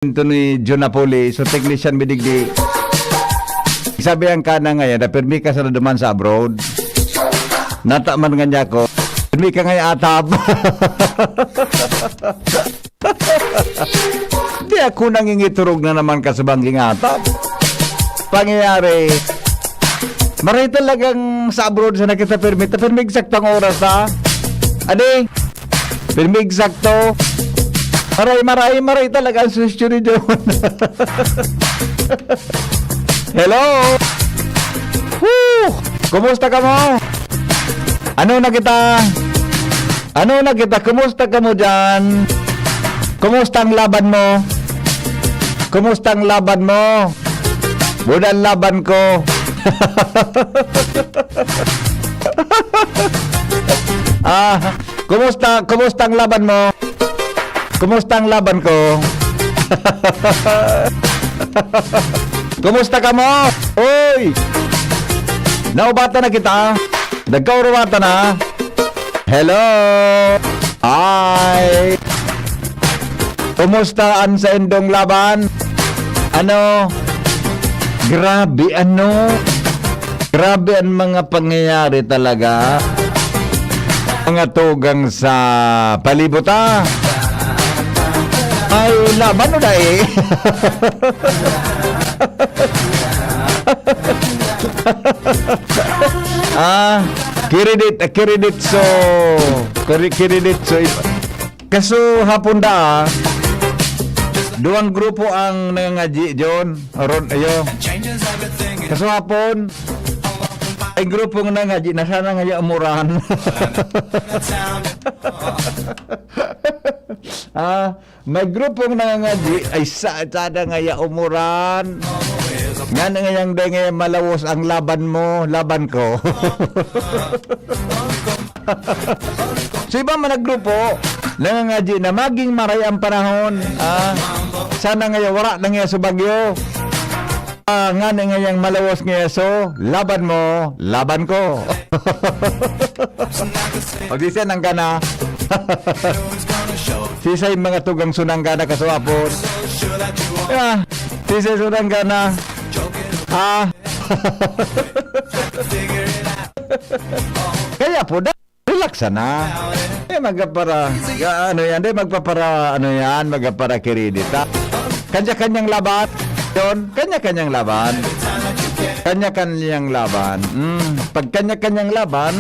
Ito ni John Napoli, so technician bidigdi. Sabi ang kana ngayon, na permi ka sa naduman sa abroad. Nataman nga niya ko, permi ka ngayon atap. Di ako nangingiturog na naman ka sa bangking atap. Pangyayari, maray talagang sa abroad sa nakita permi. Permi eksaktong oras ha. Adi, permi eksakto. Maray talaga ang susyo ni John. Hello! Woo! Kumusta ka mo? Ano na kita? Kumusta ka mo dyan? Kumusta ang laban mo? Kumusta ang laban mo? Budang laban ko. Kumusta ang laban mo? Kumusta ang laban ko? Kumusta ka mo? Uy! Naubata na kita. Nagkaurubata na. Hello! Hi! Kumusta ang sa indong laban? Ano? Grabe ang mga pangyayari talaga. Mga tugang sa palibutan. Ay, laban o na eh. Kiriditso. Kaso hapon da duwang grupo ang nangangaji, John. Aron, ayo. Kaso hapon, ay grupo ng nangangaji, nasana nga yung umurahan. May grupong nangangaji ay sada nga ya umuran. Nga ngayang denge malawos ang laban mo, laban ko. So iba man naggrupo nangangaji na maging maray ang panahon. Sana nga wala na nga sa bagyo. Nga ngayang malawos nga so, laban mo, laban ko. O di siya nang gana. Sisay mga tugang sunanggana kaswapon. Sisay sunanggana. Kaya po, relax na. Magpapara, magpapara kiredita. Kanya-kanyang laban. Yun, kanya-kanyang laban. Kanya-kanyang laban. Pag kanya-kanyang laban,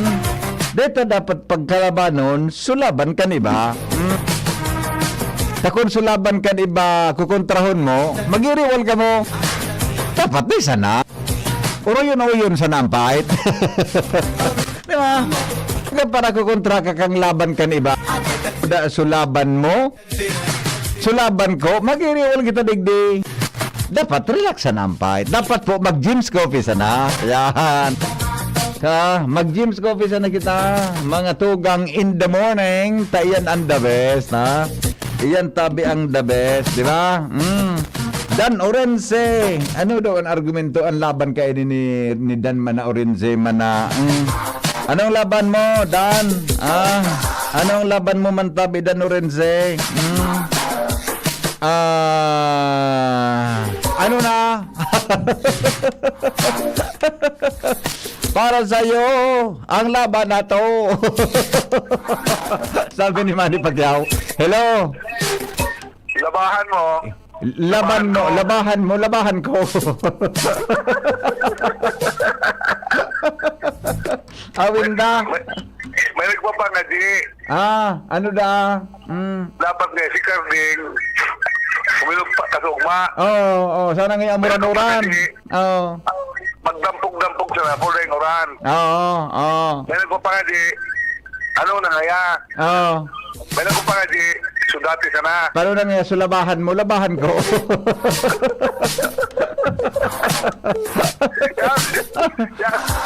dito dapat pagkalabanon, sulaban kan iba. Kung sulaban kan iba, kukontrahon mo, mag-iriwal ka mo. Dapat di sana. Uroyon sa nampait. Di ba? Para kukontra ka kang laban kan iba. Sulaban mo, sulaban ko, mag-iriwal kita digdi. Dapat relax sa nampait. Dapat po mag-Jim's Coffee sana. Yan. Mag-Jim's Coffee sana kita. Mga tugang in the morning, tayan ang the best, na. Iyan tabi ang the best, di ba? Dan Orense. Ano daw ang argumento ang laban kay ni Dan Mana Orense Mana? Anong laban mo, Dan? Anong laban mo man tabi Dan Orense? Ano na? Para sa'yo, ang laban na to. Sabi ni Manny Pacquiao. Hello? Labahan mo. Labahan ko. Awin da. May nagpapangaji. Ano da? Dapat nga si Carding. Kumilog pa kasugma. Oo, sana nga amuran-uran. Oo. Magdampog-dampog sa napol na yung oran. Oo. May nagpapangaji. Ano na ngaya? Oo. May nagpapangaji. Sudati sana. Paano na nga, labahan mo, labahan ko.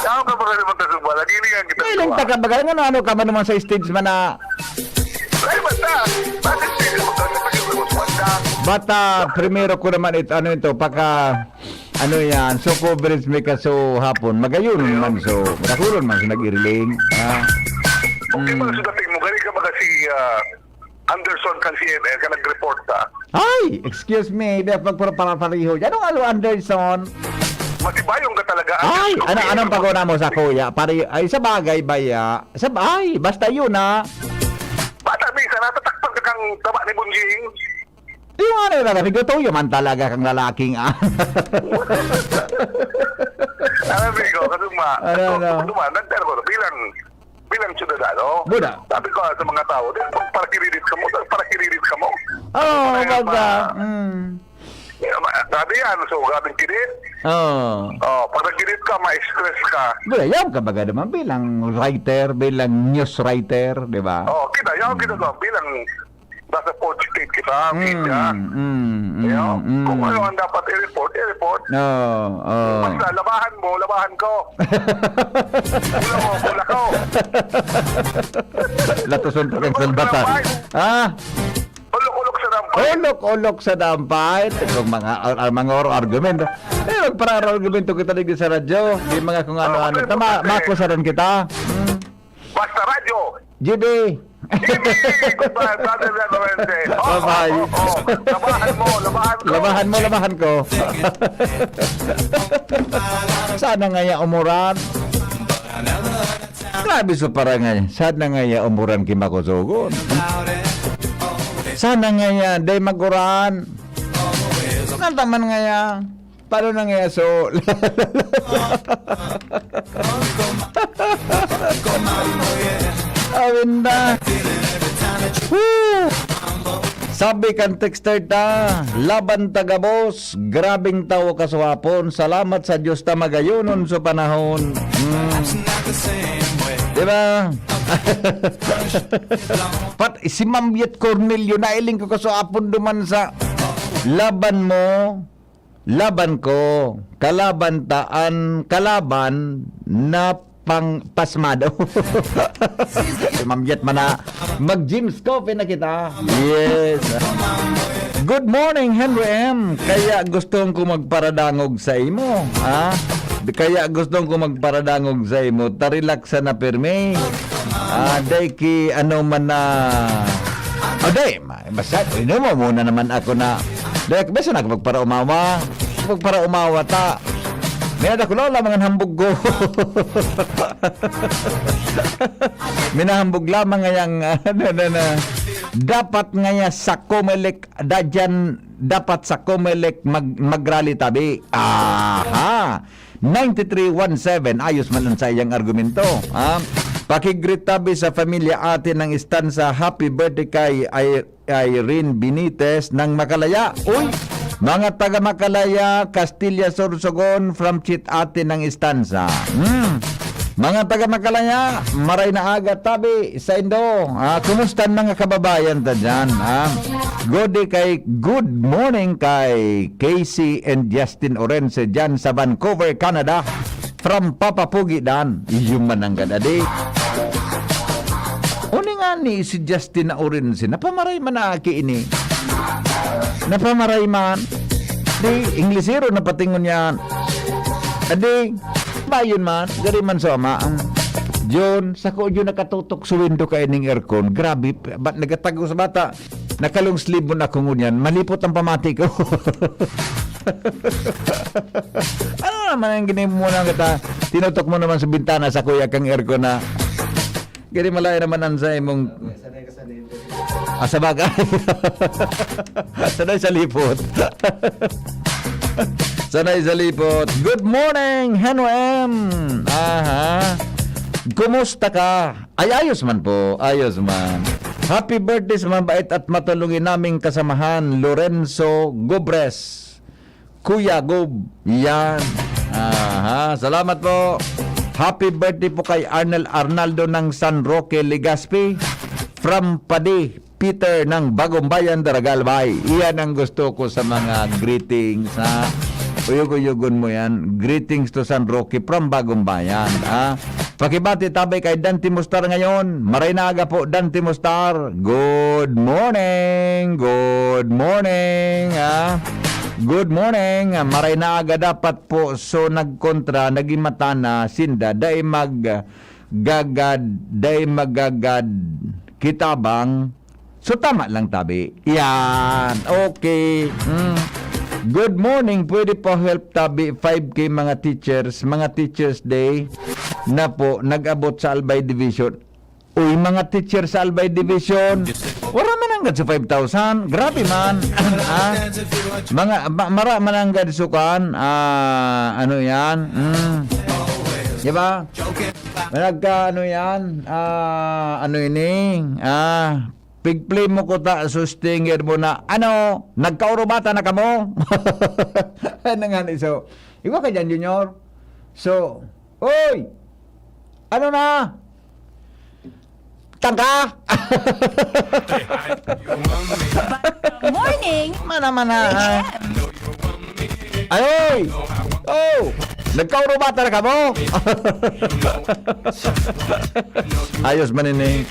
Yan ka pa kasi magkasugma. Lagi nga kita Ilang taka bagay, ano ka man naman sa stage man na... Ay, basta. Bakit sila magkasugma? Bata, primero ko naman ito, ano yan, so coverage may kaso hapon, magayon man so, makakuron man so nag-iriling. Okay, mga sudating mo, gani ka ba kasi Anderson kan CNN ka nag-report ka. Ay, excuse me, dapat pagpapariho. Anong Alo Anderson? Matibayong ka talaga. Ay, anong paguna mo sa kuya? Ay, sa bagay ba ya? Ay, basta yun na. Bata, minsan natatakpan ka kang taba ni Bunjing. Di mo ano yung nagatuyo man talaga kang lalaking Alam ko, kasuma. Ano? Nagtero ko, bilang ciudadano. Buda. Sabi ko sa mga tao, para kiririt ka mo. Oh, Kaya baga. Sabi yan, so gabing kirit. Oh. Pag nag-kirit ka, ma-stress ka. Buda, yan ka baga naman bilang writer, bilang news writer, di ba? Kita ko, bilang nasa port state kita, media. Kung ano ang dapat i-report. Basta, labahan ko. Mula ko. Latuson pa kang salbatan. Ulok-ulok sa dampay. Olok sa dampay. Itong mga argumento. Para argumento kita dito sa radyo. Di mga kung ano-ano. Makusaran kita. Basta radyo. GB. Goodbye, brother Laurente. Bye-bye. Labahan ko. Sana nga ya umuran. Grabe so para nga. Sana nga ya umuran kimakusugon. Sana nga ya day maguran. Nantaman nga ya. Paano na nga so? Awinda. Sabi kan texter ta, laban taga boss, grabing tao kaswapon, salamat sa Diyos ta magayonon sa panahon. Diba? Si Ma'am Yet Cornelio, nailing ko kaswapon duman sa laban mo, laban ko, kalaban na pang pasmado. Ma'am Jet mana mag-Jim's Coffee na kita. Yes. Good morning, Henry M. Kaya gustong ko magparadangog sa imo. Kaya gustong ko magparadangog sa imo. Tarilaksa na pirmi. Day ki ano man na. Day, basta ino mo muna naman ako na. Day, basta na magpara umawa. Magpara umawa ta. Minada ko lang mga hambog ko. Minahambog lamang ngayang dapat ngaya sa Comelec dapat sa Comelec magrally tabi. Aha. 9317 ayos man sa iyang argumento. Pakigreet tabi sa pamilya atin ng istansa. Happy birthday kay Irene Benitez ng Makalaya. Uy! Mga taga Makalaya, Castilla, Sorsogon, from Chit atin ng istansa. Mga taga Makalaya, maray na aga tabi sa Indo. Kumusta mga kababayan ta dyan? Good morning kay Casey and Justin Orense dyan sa Vancouver, Canada. From Papa Pugi dan. Yung mananggad adi. Uni nga ni si Justin Orense, napamaray man na aki ini. Napamaray man. Di, Inglesero na patingon yan. Adi, bayon man, gari man sa ama. John, sako yun nakatutok sa window ka ining aircon. Grabe, ba't nagatago sa bata? Nakalong sleeve mo na kung ngunyan. Malipot ang pamati ko. Ano naman ang ginim mo na kita? Tinutok mo naman sa bintana sa kuya kang aircon na. Gari malaya naman ang sa imong... sa bagay. Sanay sa lipot. Sanay sa lipot. Good morning, Heno M. Kumusta ka? Ay, ayos man po. Ayos man. Happy birthday sa mabait at matulungin naming kasamahan, Lorenzo Gobres. Kuya Gob. Yan. Salamat po. Happy birthday po kay Arnaldo ng San Roque, Legazpi. From Padi, Peter ng Bagong Bayan, Daragalbay. Iyan ang gusto ko sa mga greetings. Uyog-uyugon mo yan. Greetings to San Roque from Bagong Bayan. Pakibati tabay kay Dante Mustar ngayon. Maray na aga po, Dante Mustar. Good morning. Good morning. Good morning. Maray na aga dapat po. So nagkontra, naging mata na sinda. Day magagad kitabang So, tama lang, tabi. Yan. Okay. Good morning. Pwede po help, tabi. 5K mga teachers. Mga Teachers Day na po nag-abot sa Albay Division. Uy, mga teacher sa Albay Division. Wala man hanggang sa 5,000. Grabe man. Mara man hanggang sukan. Ano yan? Diba? Ano yan? Ano ini? Pigplay mo ko ta, sustinger mo na, nagkaurubata na ka mo? Ano nga so, iwa ka dyan, Junior. So, oy! Ano na? Tangka! Morning! Mana. Ayoy! Oh! Nagkaurubata na ka mo? Ayos manining.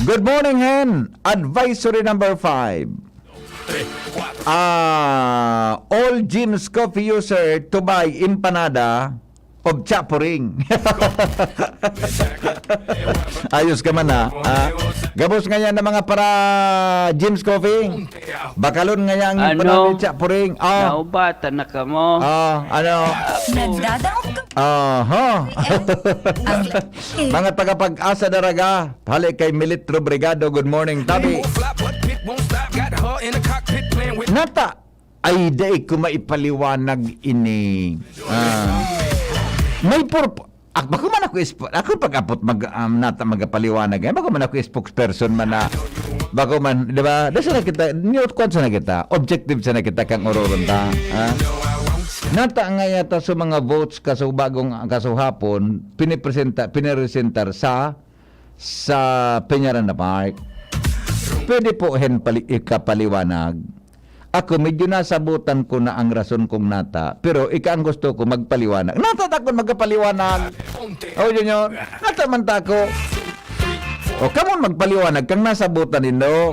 Good morning, Hen. Advisory number 5. All Jim's coffee user to buy empanada of chapuring. Ayos ka man gabos nga yan ng mga para Jim's Coffee. Bakalon nga yan ang empanada chapuring. Naubatan na ka mo. Nagdadaog ka. Mga tagapag-asa daraga, hali kay Militro Brigado. Good morning, tabi. Nata, ay day ko maipaliwanag ini. May purpo. Bako man ako pag-apot nata magapaliwanag. Bako man ako spokesperson man na. Bako man, di ba? Dasa na kita, niyot kwan sa na kita. Objective sa na kita kang ororon ta. Nata nga yata sa mga votes bagong hapon, pinipresentar sa Peñaran na Park. Pwede po ikapaliwanag. Ako medyo nasabutan ko na ang rason kong nata, pero ang gusto ko magpaliwanag. Nata takon magpaliwanag. Junior, nata man tako. Kamon magpaliwanag kang nasabutan nindo.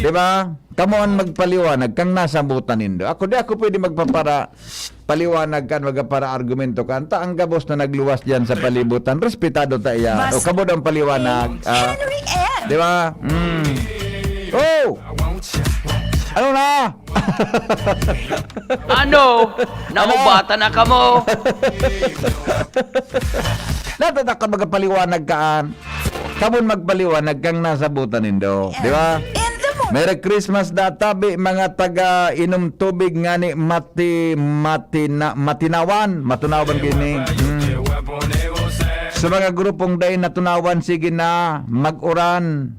Diba? Kamon magpaliwanag kang nasabutan nindo. Ako pwede magpapara paliwanag kan magpapara argumento kan. Ta ang gabos na nagluwas diyan sa palibutan. Respetado ta iya. Kamo ang paliwanag. Henry M. Diba? Ano na? Naubatan na ka mo. Natatakot magpaliwanag kaan. Kamon magpaliwanag kang nasabutan nindo. Di ba? In the morning. Merry Christmas databi mga taga inom tubig nga ni matunawan gini. Sa mga grupong day natunawan, sige na mag-uran.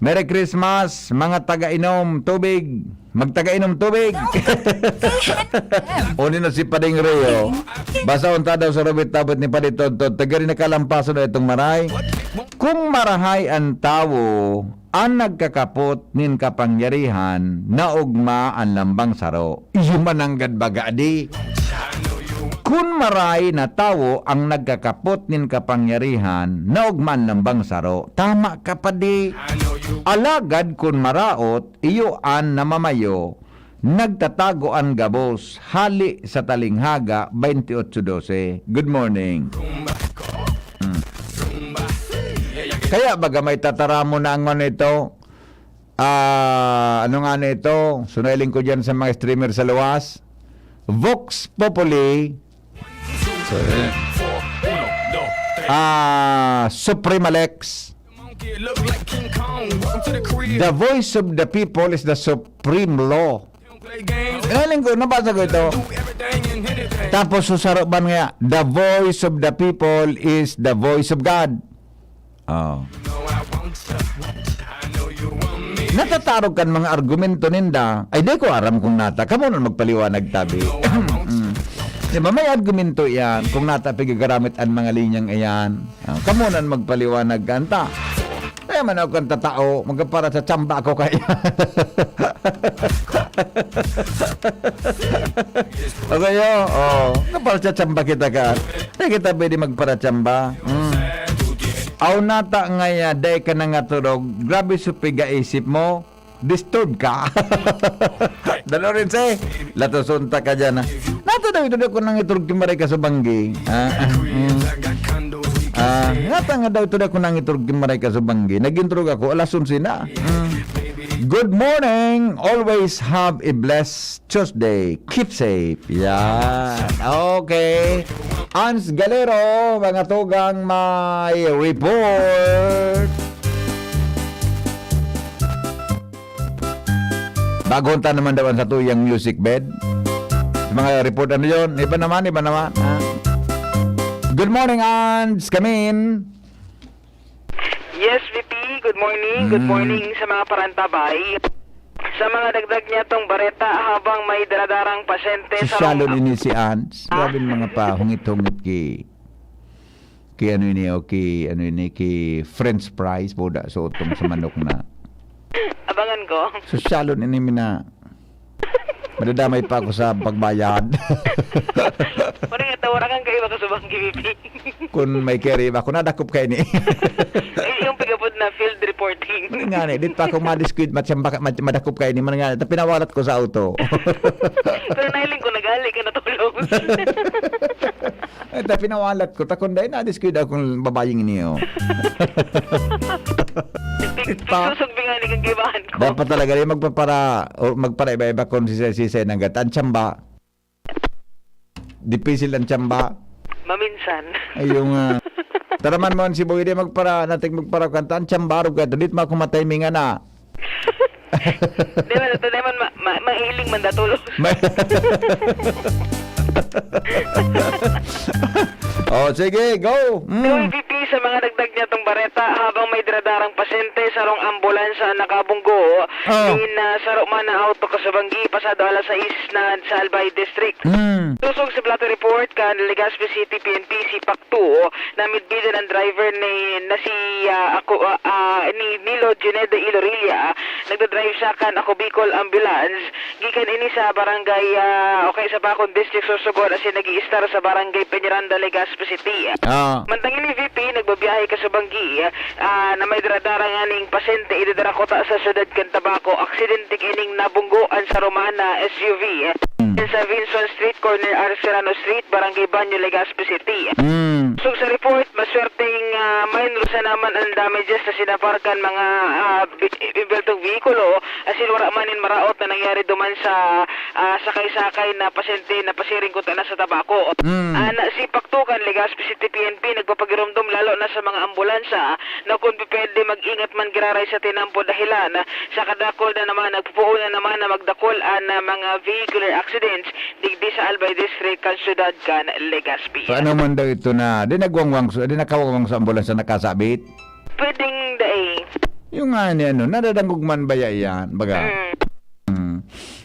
Merry Christmas, mga taga-inom tubig. Magtaga-inom tubig. Unin na si Pading Rio. Basa unta daw sa rabit-tabot ni Paditod-tod. Tagarin na kalampaso na itong maray. Kung marahay ang tao, ang nagkakapot nin kapangyarihan, naugma ang lambang saro. Iyumananggad baga di. Kung maray na tao ang nagkakapot nin kapangyarihan, naugma ang lambang saro. Tama ka pa di. Alagad kun maraot, iyoan na mamayo, nagtatago ang gabos, hali sa talinghaga, 28:12. Good morning. Kaya baga may tataramo na ang ano ito, ano nga na ito, sunailing ko dyan sa mga streamer sa luwas, Vox Populi, Supremalex. The voice of the people is the supreme law. Ngayon ko, nabasa ko ito. Tapos susarapan nga, the voice of the people is the voice of God. Natatarog kan mga argumento ninda. Ay, di ko aram kung nata. Kamu na magpaliwanag tabi. Diba, may argumento yan. Kung nata pigagamit ang mga linyang iyan. Kamu na magpaliwanag kanta. Kaya man ako kang tatao, magpapara sa tsamba ako kaya. Okay, kapara sa tsamba kita ka. Hindi kita pwede magpara tsamba. Aw nata ngaya, day ka na nga turog, grabe supiga isip mo, disturb ka. Dalo rin say, latosunta ka dyan. Nata daw ito ko nang iturog kimaray ka sa banggi. Ngata nga daw ito na ko nang iturog maray ka sa banggi. Nag-introg ako, alas 11 na. Good morning. Always have a blessed Tuesday. Keep safe. Yan. Okay. Ans Galero, mga tugang may report. Bagonta naman daw sa tuyang music bed. Sa mga report ano yun? Iba naman. Ha? Good morning, Ans. Come in. Yes, VP. Good morning. Good morning sa mga parantabay. Sa mga dagdag niya tong bareta habang may daradarang pasyente Si sa Shalon ini si Ans. Grabe mga pa, hungit-hungit ki ano ini, ki French fries, boda, so utong sa manok na. Abangan ko. So Shalon ini mina. Madadamay pa ako sa pagbayad. Parang itawara kang kayo baka subang VP. Kung may carry ba, kung nadakop kayo ni. Yung pagabot na field reporting. Nga ni, dit pa ako madisquid, madakop kayo ni. Nga ni, pinawalat ko sa auto. Pero nahiling ko nagali ka natulog. Ito, pinawalat ko. Takon dahil nadisquid akong babaying niyo. Tusog bingali kang gibahan ko. Dapat talaga rin magpara iba-iba kung sisay ng gat. Ang tsamba. Dipisil ang tsamba. Maminsan. Ay yung taraman mo si Boy di magpara kanta. Ang tsamba ro ka. Dito makumataymingan na. Di ba, ito naman mahiling man datulog. Oh, sige, go. Yung VP sa mga dagdag niya tong bareta habang may daradarang pasyente sa rong ambulansya nakabunggo sa man na auto kasabanggi pasado alas 6 na sa Albay District. Tusog sa Plato Report kan Legazpi City PNP si Pakto na midbida ng driver ni Nilo Juneda Ilorilla nagdadrive siya kan ako Bicol Ambulance gikan ini sa barangay sa Bacon District Sorsogon as nag-i-star sa barangay Peñaranda Legazpi City. Mantang ini VP nagbabiyahe ka sa Banggi na may daradara nga ning pasyente ididarakota sa syudad kan Tabaco aksidente kining nabunggoan sa Romana SUV sa Vinson Street corner Arcerano Street barangay Banyo Legazpi City. So sa report maswerteng minor sa naman ang damages na sinaparkan mga ibeltong vehikulo asin wala manin maraot na nangyari duman sa sakay-sakay na pasyente na pasiring ko na sa Tabaco. Si Paktukan Legazpi City PNP nagpapagirumdum lalo na sa mga ambulansya na kung pwede mag-ingat man giraray sa tinampo dahilan sa kadakol na naman nagpupuuna naman na magdakol na mga vehicular accidents digdi sa Albay District kan syudad kan Legazpi. So, ano man daw ito na, di nakawangwang sa ambulansya nakasabit? Pwedeng dae. Yung nga ni nadadanggog man ba yan? Baga.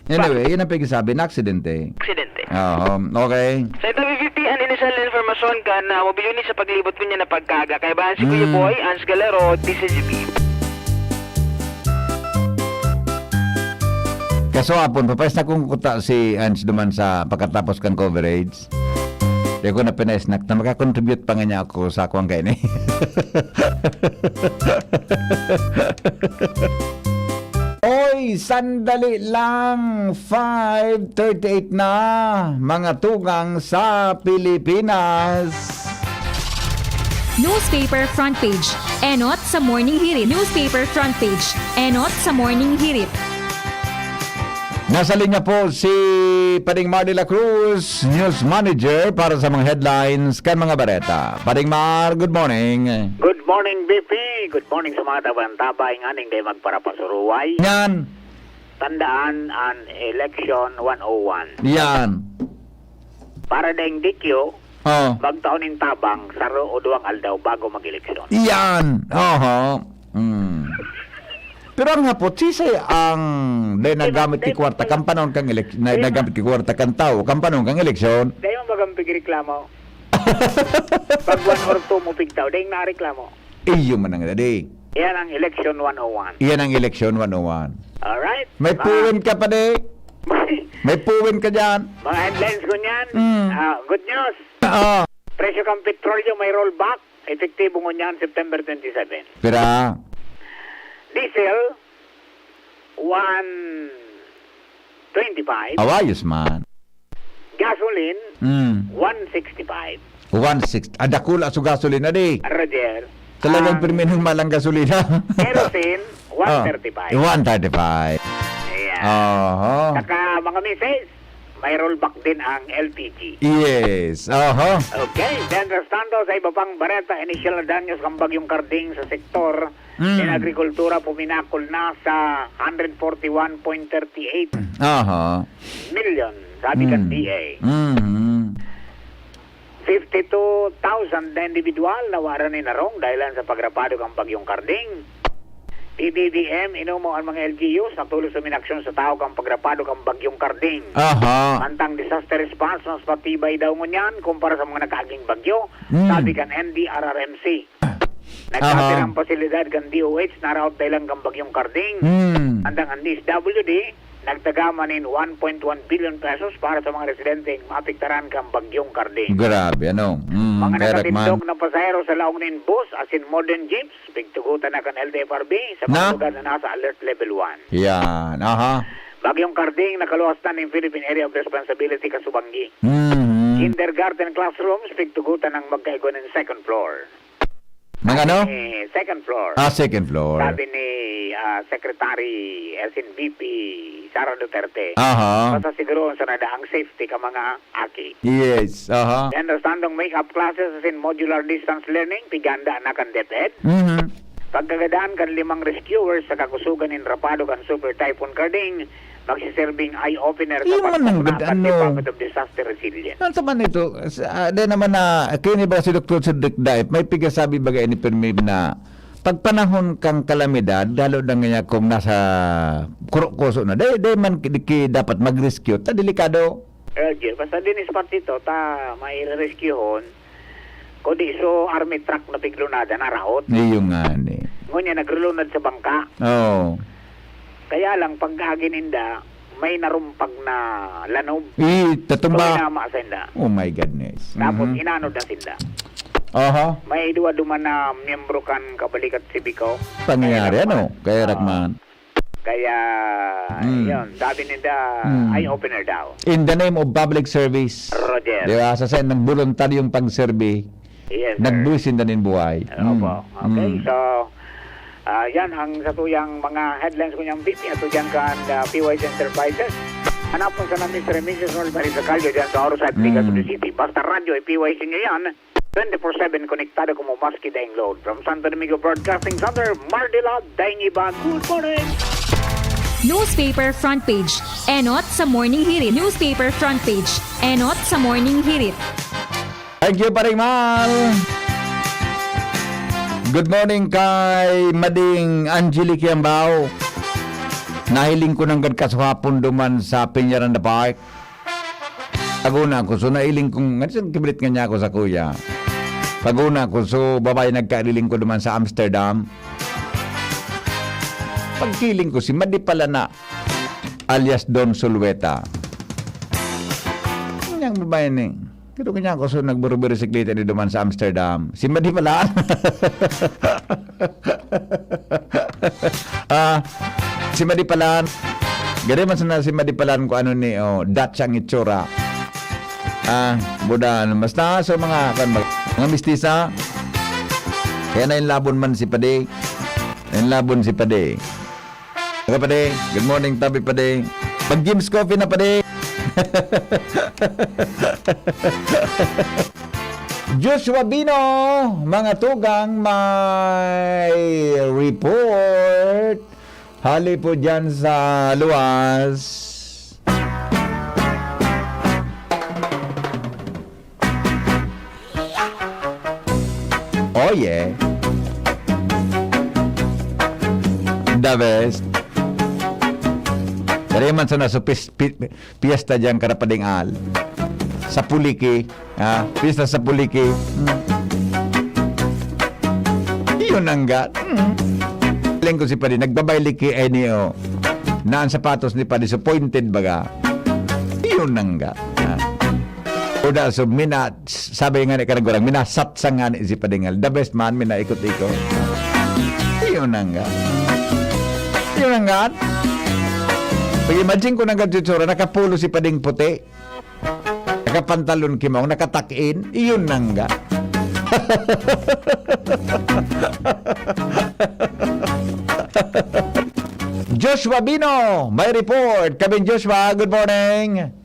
Anyway, yun ang pagkasabi na aksidente. Aksidente. Okay. Sa ito, VP, ang inisal na informasyon ka na mobilyo ni sa paglibot ko niya na pagkaga. Kaya ba si Kuya Boy, Ans Galero, TCGP. Kaso hapon, papayas na kong kuta si Ans duman sa pagkatapos kang coverage. Di ko na pinaisnak na makakontribute pa nga niya ako sa akwang kain eh. Oy, sandali lang. 5:38 na. Mga tugang sa Pilipinas. Newspaper front page. Enot sa Morning Hirit. Newspaper front page. Enot sa Morning Hirit. Nasa linya po si Pading Mar de la Cruz, News Manager para sa mga headlines kan mga bareta. Pading Mar, good morning. Good morning, BP. Good morning sa mga tabang-tabay nga ning day magparapasuruway. Yan. Tandaan ang Election 101. Yan. Para ding dikyo, Oh. magtaon ng tabang saro o duwang aldaw bago mag-eleksyon. Yan. Oho. Pero ang hapot, sisay ang nagamit ki kwarta kampanon kang eleksyon, nagamit ki kwarta kang tao, kampanon kang eleksyon. Dahil mo bagang pigreklamo. Pag 1 or 2 mo pigtaw, dahil na-reklamo. Iyo man ang dadi. Yan ang Election 101. Iyan ang eleksyon 101. Alright? May puwin ka pa de. May puwin ka dyan. Mga headlines ko niyan. Good news. Oo. Presyo kang petrolyo may rollback. Epektibo mo niyan September 27. Pira. Diesel, 125. Awayos man. Gasoline, Mm. 165. 160. Ada kula sa gasolina di. Roger. Talagang perminong malang gasolina. Kerosene, 135. 135. Ayan. Oho. Saka mga misis, may rollback din ang LPG. Yes. Oho. Okay, then restando sa iba pang bareta, initial na danyos kang bagyong karding sa sektor ng agrikultura puminakol na sa 141.38 Oho. million, sabi ng DA. Mhm. 52,000 na individual na wara ni narong dahil sa pagrapado ng bagyong karding. PBBM, inumo ang mga LGUs na tulos sa minaksyon sa tao kang pagrapado ng bagyong karding. Oho. Antang disaster response mas patibay daw ngunyan kumpara sa mga nakaaging bagyo, sabi kan NDRRMC. Nagkatirang pasilidad kan DOH na raot dahil ang bagyong karding. Antang ang DSWD, nagtagamanin 1.1 billion pesos para sa mga residente ng mapiktaran kang bagyong karding. Grabe, ano? Mga Correct, man. nakatindog na pasahero sa Laungnin bus as in modern jeeps, bigtugutan na kan LTFRB sa mga Na? lugar na nasa alert level 1. Yan. Aha. Bagyong karding nakaluwas na ng Philippine Area of Responsibility Kasubangi. Kindergarten classrooms, bigtugutan ng magkaigo ng second floor. Mga ano? Second floor. Second floor. Sabi ni Secretary SNVP Sara Duterte. Aha. Basta siguro sa nadaang safety ka mga aki. Yes. Aha. Understanding make-up classes as in modular distance learning, piganda na kan DepEd. Mhm. Pagkagadaan kan 5 rescuers sa kakusugan in Rapado kan Super Typhoon Karding, magsiserving eye-opener sa Yung manang pagpapuna kan ano. Department of Disaster Resilience. Ano naman ito? Dahil naman na, kini ba si Dr. Cedric Daip, may pigasabi bagay ni Permib na pagpanahon kang kalamidad, lalo na nga kung nasa kuso na, dahil man dapat mag-rescue, ta delikado. Roger, basta din is part ito, ta may rescuehon, kundi so army truck na piglunada na raot. Yung nga ni. Ngunya nagrulunad sa bangka. Oh. Kaya lang pagkagininda, may narumpag na lanob. Tatumba. So, inama sa inda. Oh my goodness. Tapos inanod na sinda. Aha. May duwa-duman na miyembro kan kabalikat si Biko. Pangyayari, ano? Kaya Rakman. Kaya, yun, sabi nila, eye-opener daw. In the name of public service. Roger. Di ba? Sa sen ng voluntaryong pag-survey, Yes, sir. nagbusin na nin buhay. Opo. Okay, so, yan ang satuyang mga headlines ko niyang BP at dyan kan PYS Enterprises. Hanapon sa namin sa Remises Noel Marisa Calio dyan sa Orosat, Liga to the City. Basta radyo, PYS nyo yan. 24/7 konektado como maski daing load. From Santo Domingo Broadcasting Center, Mardila, Daing Iba. Good morning! Newspaper front page. Enot sa Morning Hirit. Newspaper front page. Enot sa Morning Hirit. Thank you, Paring Mal. Good morning kay Mading Angelique Yambao. Nahiling ko ng gadkasuhapon duman sa Peñaranda Park. Paguna ko, so nailing kong, nga kibrit nga niya ako sa kuya. Paguna ko, so babae nagkaliling ko duman sa Amsterdam. Pagkiling ko, si Madi pala na, alias Don Sulweta. Ang babae ni, kito kanya ako, so nagburo-bisikleta ni duman sa Amsterdam. Si Madi pala. Si Madi pala. Gari man sana si Madi pala ko ano ni, Dutch ang itsura. Budan. Basta so mga mistisa. Kaya na yung labon man si Pade. Yung labon si Pade. Okay, Pade. Good morning, Tabi Pade. Pag Jim's Coffee na, Pade. Joshua Bino, mga tugang may report. Hali po dyan sa luwas. Oh yeah. The best. Dari man sana sa piyesta dyan karapading al. Sa Puliki. Piyesta sa Puliki. Yun ang gat. Ko si Padi, nagbabayliki niyo. Na ang sapatos ni Padi, so pointed baga. Yun ang gat. Uda, so sabi nga ni Karagurang, minasat sa nga ni si Padingal. The best man, minaikot-ikot. Yun ang gat. Yun ang gat. Pag-imagine ko ng gadgetsura, nakapulo si Pading puti. nakapantalon kimong, nakatakin, iyon nang nga. Joshua Bino, may report. Kevin Joshua, good morning.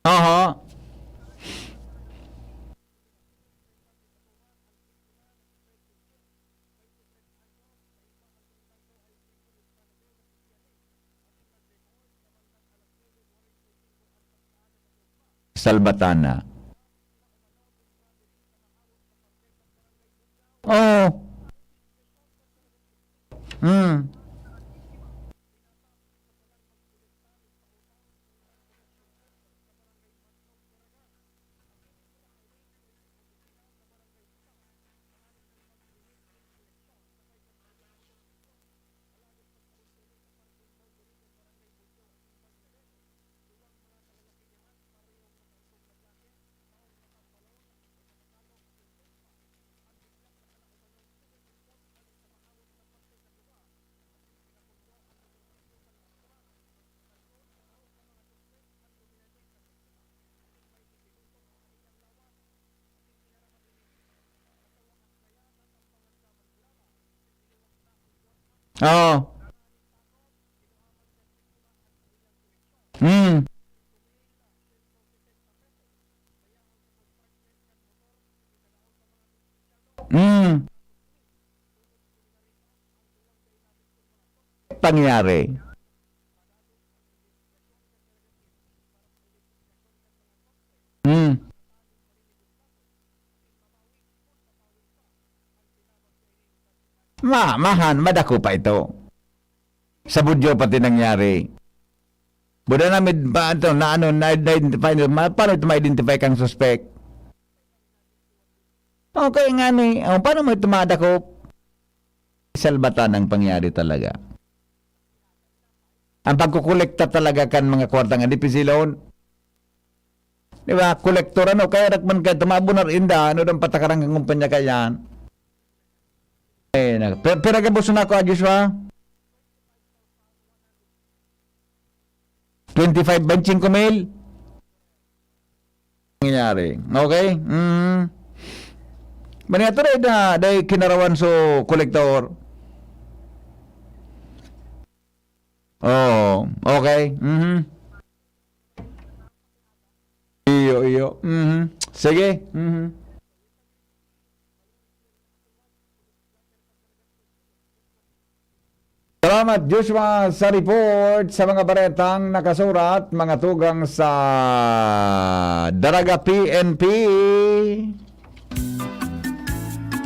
Aha. Salbatana. Oh. Oh. Pangyari. Madako pa ito. Sa budyo pati nangyari. Buda namin ba ito na-identify, paano ito ma-identify kang suspect? Okay nga ni, paano mo ito madako? Salbatan ang pangyari talaga. Ang pagkukolekta talaga kan mga kwartang adipisilon. Di ba? Kolektor ano, kaya rakman ka tumabunar inda, ano ng patakarang ng kumpanya kayan. Pero gabos na ako, Joshua. 25 mil. Nangyari. Okay? Maniato na dahil kinarawan so kolektor. Oh, okay. Iyo. Sige. Salamat Joshua sa report sa mga baretang nakasurat mga tugang sa Daraga PNP.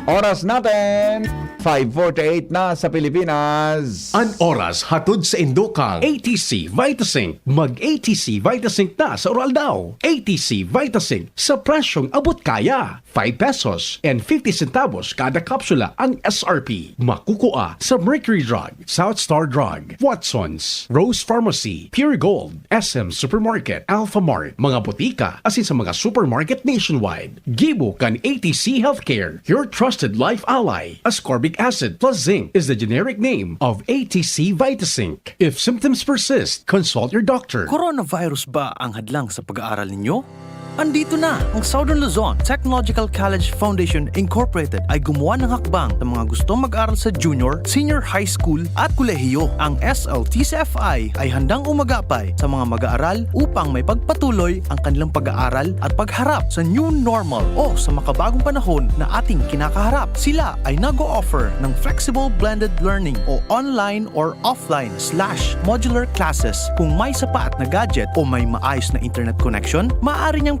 Oras natin 5:48 na sa Pilipinas. An oras hatod sa Indokang ATC Vitasync. Mag-ATC Vitasync na sa oral daw. ATC Vitasync sa presyong abot kaya. 5 pesos and 50 centavos kada kapsula ang SRP. Makukuha sa Mercury Drug, South Star Drug, Watson's, Rose Pharmacy, Pure Gold, SM Supermarket, Alpha Mart, mga botika, asin sa mga supermarket nationwide. Gibo kan ATC Healthcare, your trusted life ally. Ascorbic acid plus zinc is the generic name of ATC Vitasync. If symptoms persist, consult your doctor. Coronavirus ba ang hadlang sa pag-aaral ninyo? Andito na ang Southern Luzon Technological College Foundation Incorporated ay gumawa ng hakbang sa mga gustong mag-aral sa junior, senior high school at kolehiyo. Ang SLTCFI ay handang umagapay sa mga mag-aaral upang may pagpatuloy ang kanilang pag-aaral at pagharap sa new normal o sa makabagong panahon na ating kinakaharap. Sila ay nag-o-offer ng flexible blended learning o online or offline/modular classes. Kung may sapat na gadget o may maayos na internet connection, maaari niyang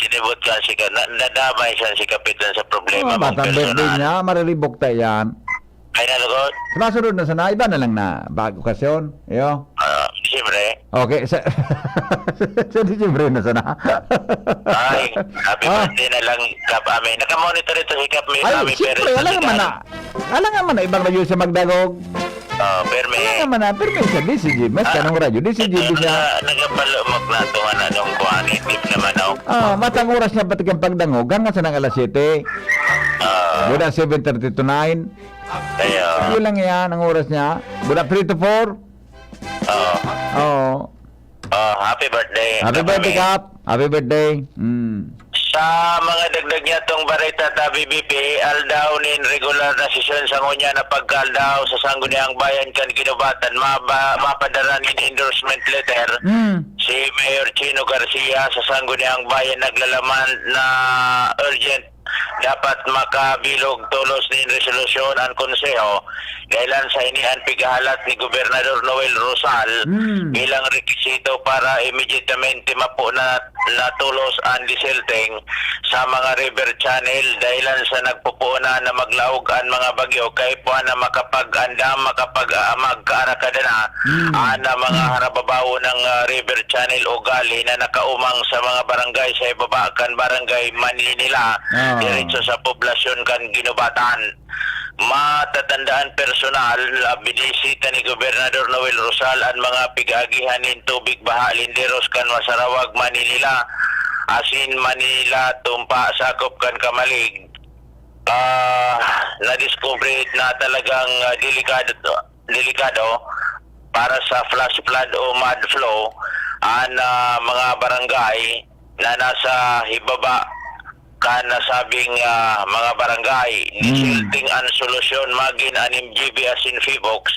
sinibot ka si nadamay siya si Kapitan sa problema mong Batang birthday personal. niya, marilibok tayo yan. Ay nalugot? Sumasunod na sana, iba na lang na bago okasyon. Iyo. Siyempre. Okay, sa Disyembre na sana. Ay, happy birthday na lang Kap Ame. Nakamonitor ito si Kap Ay, Ame siyempre, alam nga man na. Alam nga man na, ibang radyo siya magdagog. Perme. Alam nga man na, pero may siya, DCG. Mas kanong radyo, DCG siya. Nagapalumok na tungan na nung kuhanin. Tip naman ako. Matang oras niya pati kang pagdangog, hanggang sa nang alas 7. Buda 7:30 to 9. Kaya. Yun lang yan, ang oras niya. Buda 3 to 4. Oo. Happy birthday. Happy birthday, Kap. Happy birthday. Sa mga dagdag niya tong barita ta BBP, aldaw nin regular na sesyon sa ngunya na pagkaldaw sa sangguniang bayan kan Ginubatan, mapadaran nin endorsement letter. Si Mayor Chino Garcia sa sangguniang bayan naglalaman na urgent dapat makabilog tulos ni resolusyon ang konseho dahil sa inihan pigahalat ni Gobernador Noel Rosal bilang rekisito para immediatamente mapo na tulos ang disilting sa mga river channel dahil sa nagpupuna na maglaog ang mga bagyo kay po na makapag-andam magkaarakada na ang mga harababaw ng river channel o gali na nakaumang sa mga barangay sa ibaba kan barangay Maninila diretso sa poblasyon kan Ginubatan. Matatandaan personal, binisita ni Gobernador Noel Rosal ang mga pigagihan ng tubig baha Linderos kan Masarawag, Manila, asin Manila, tumpa, sakop kan Kamalig. Na-discover na talagang delikado para sa flash flood o mud flow ang mga barangay na nasa hibaba kan nasabing mga barangay nisilting ang solusyon magin anim GB asin Fibox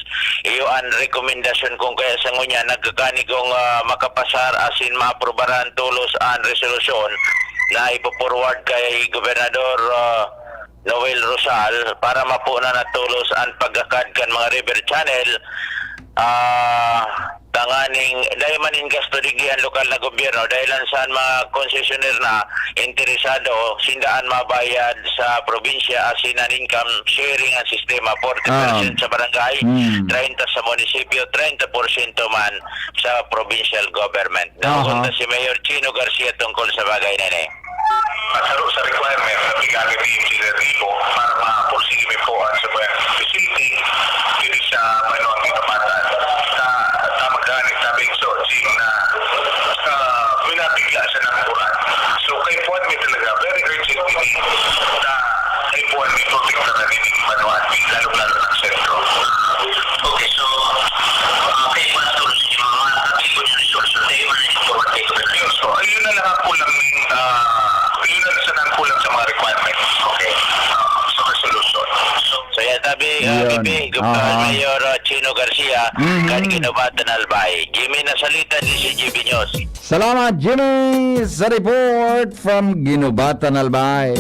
iyo ang rekomendasyon kung kaya sa ngunya nagkakanigong makapasar asin maaprobaran tulos ang resolusyon na ipoforward kay Gobernador Noel Rosal para mapuna na tulos ang pagkakad kan mga river channel tanganing dahil manin gasto digihan lokal na gobyerno dahil saan mga konsesioner na interesado sindaan mabayad sa probinsya asin ang income sharing ang sistema 40% sa barangay 30 sa munisipyo 30% man sa provincial government. Nakunta si Mayor Chino Garcia tungkol sa bagay na ini. Masaro sa requirement na bigami engineer dito para mapursige po ang sa facility dito sa Manuang Ginubatan na tamaganit sa Bigso Jim na minabigla sa nakuran. So kay Puan may talaga very urgent need na kay Puan may protekta na din yung Manuang lalo-lalo ng sentro. Okay, so kay Puan tulad si mga natin ko yung resource na tayo na forward tayo na yun. So ayun na lang ako lang yun na sa nangkulang sa mga requirements. Okay. So resolution. So yan sabi Mayor Chino Garcia kan Ginubatan Albay. Jimmy nasalita ni si GB News. Salamat, Jimmy, sa report from Ginubatan, Albay.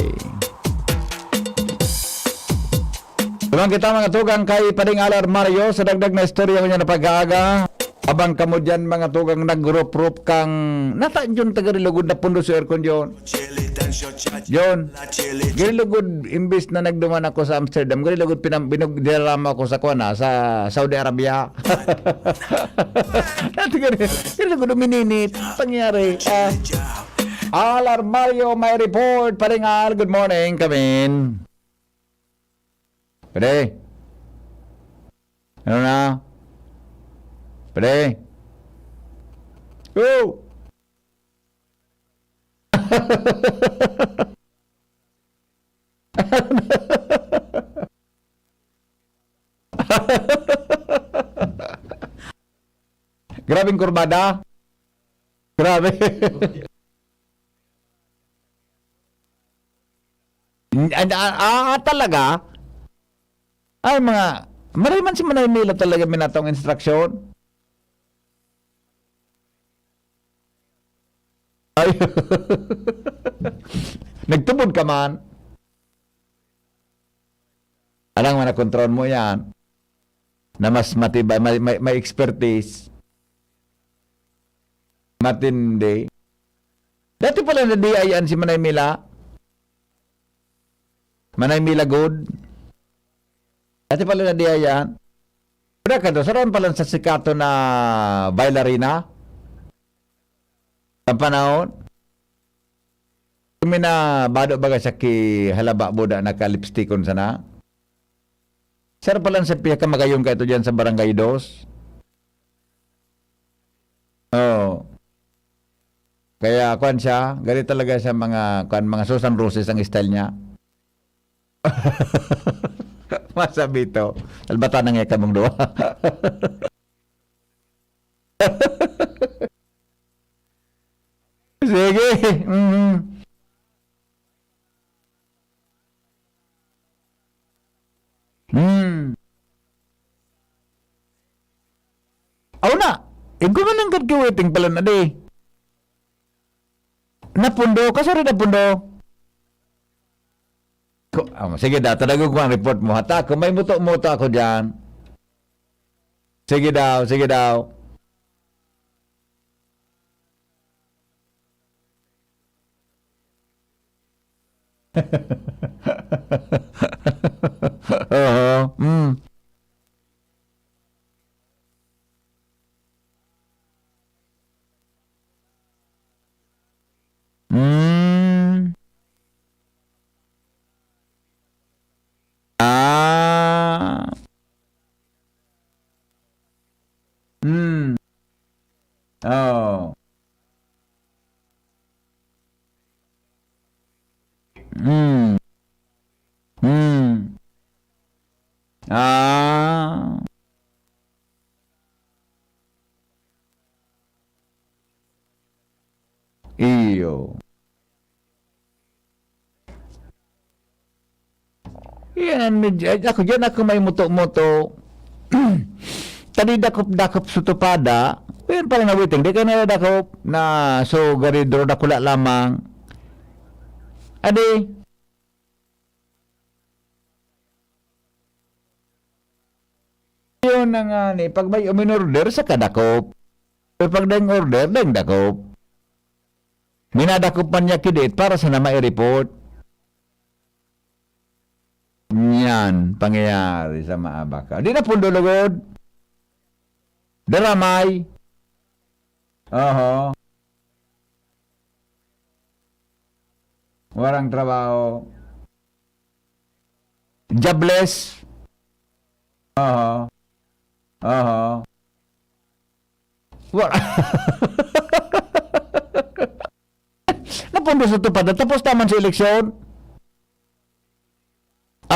Tumang kita mga tugang kay Pading Alar Mario sa dagdag na istorya ko niya na pag-aaga. Abang kamo dyan mga tugang nag-group kang natanjun tagarilugod na pundo sa aircon yun. Yun. Garilugod, imbis na nagduman ako sa Amsterdam, garilugod binugdiram ako sa Kuana, sa Saudi Arabia. Garilugod umininit. Pangyari. Alar Mario, may report. Paringal, good morning. Kamin. Pwede? Ano na? Pwede? Go! Grabing kurbada. Grabe. Talaga? Ay, mga mariman si Manila talaga minatong instruction. Ay. Nagtubod ka man. Alang man na-control mo yan. Na mas matibay, may expertise. Matindi. Dati pala na diayaan si Manay Mila. Manay Mila Good. Dati pala na diayaan. Pero ka doon, sarawan pala sa sikato na bailarina. Sa panahon. Kami na bado baga siya ki halaba boda naka-lipstickon sana. Sir pala sa piya ka magayong ka ito dyan sa Barangay 2. Oh. Kaya kuan siya, gari talaga siya mga Susan Roses ang style niya. Masabi ito. Albata nang ikamong doa. Sige. Aw na. Iguman ang waiting pala na di. Napundo. Kasari napundo. Sige daw, talagang ko ang report mo. Hata, kung may muto-muto ako dyan. Sige daw, sige daw. Oo. Oh. Iyo. Yan, ako dyan ako may muto-muto. Tadi dakop-dakop sutupada. Pero pala na waiting. Di ka na dakop na so garidro dakula lamang. Adi. Yun na nga ni. Pag may uminorder sa kadakop. Pero pag dahing order, dahing dakop. Minadakop man niya kidit para sa na mai-report. Yan, pangyayari sa maabaka. Di na pundo lugod. Daramay. Oho. Warang trabaho. Jobless. Oho. Oho. Napundo sa tupad. Tapos naman sa eleksyon.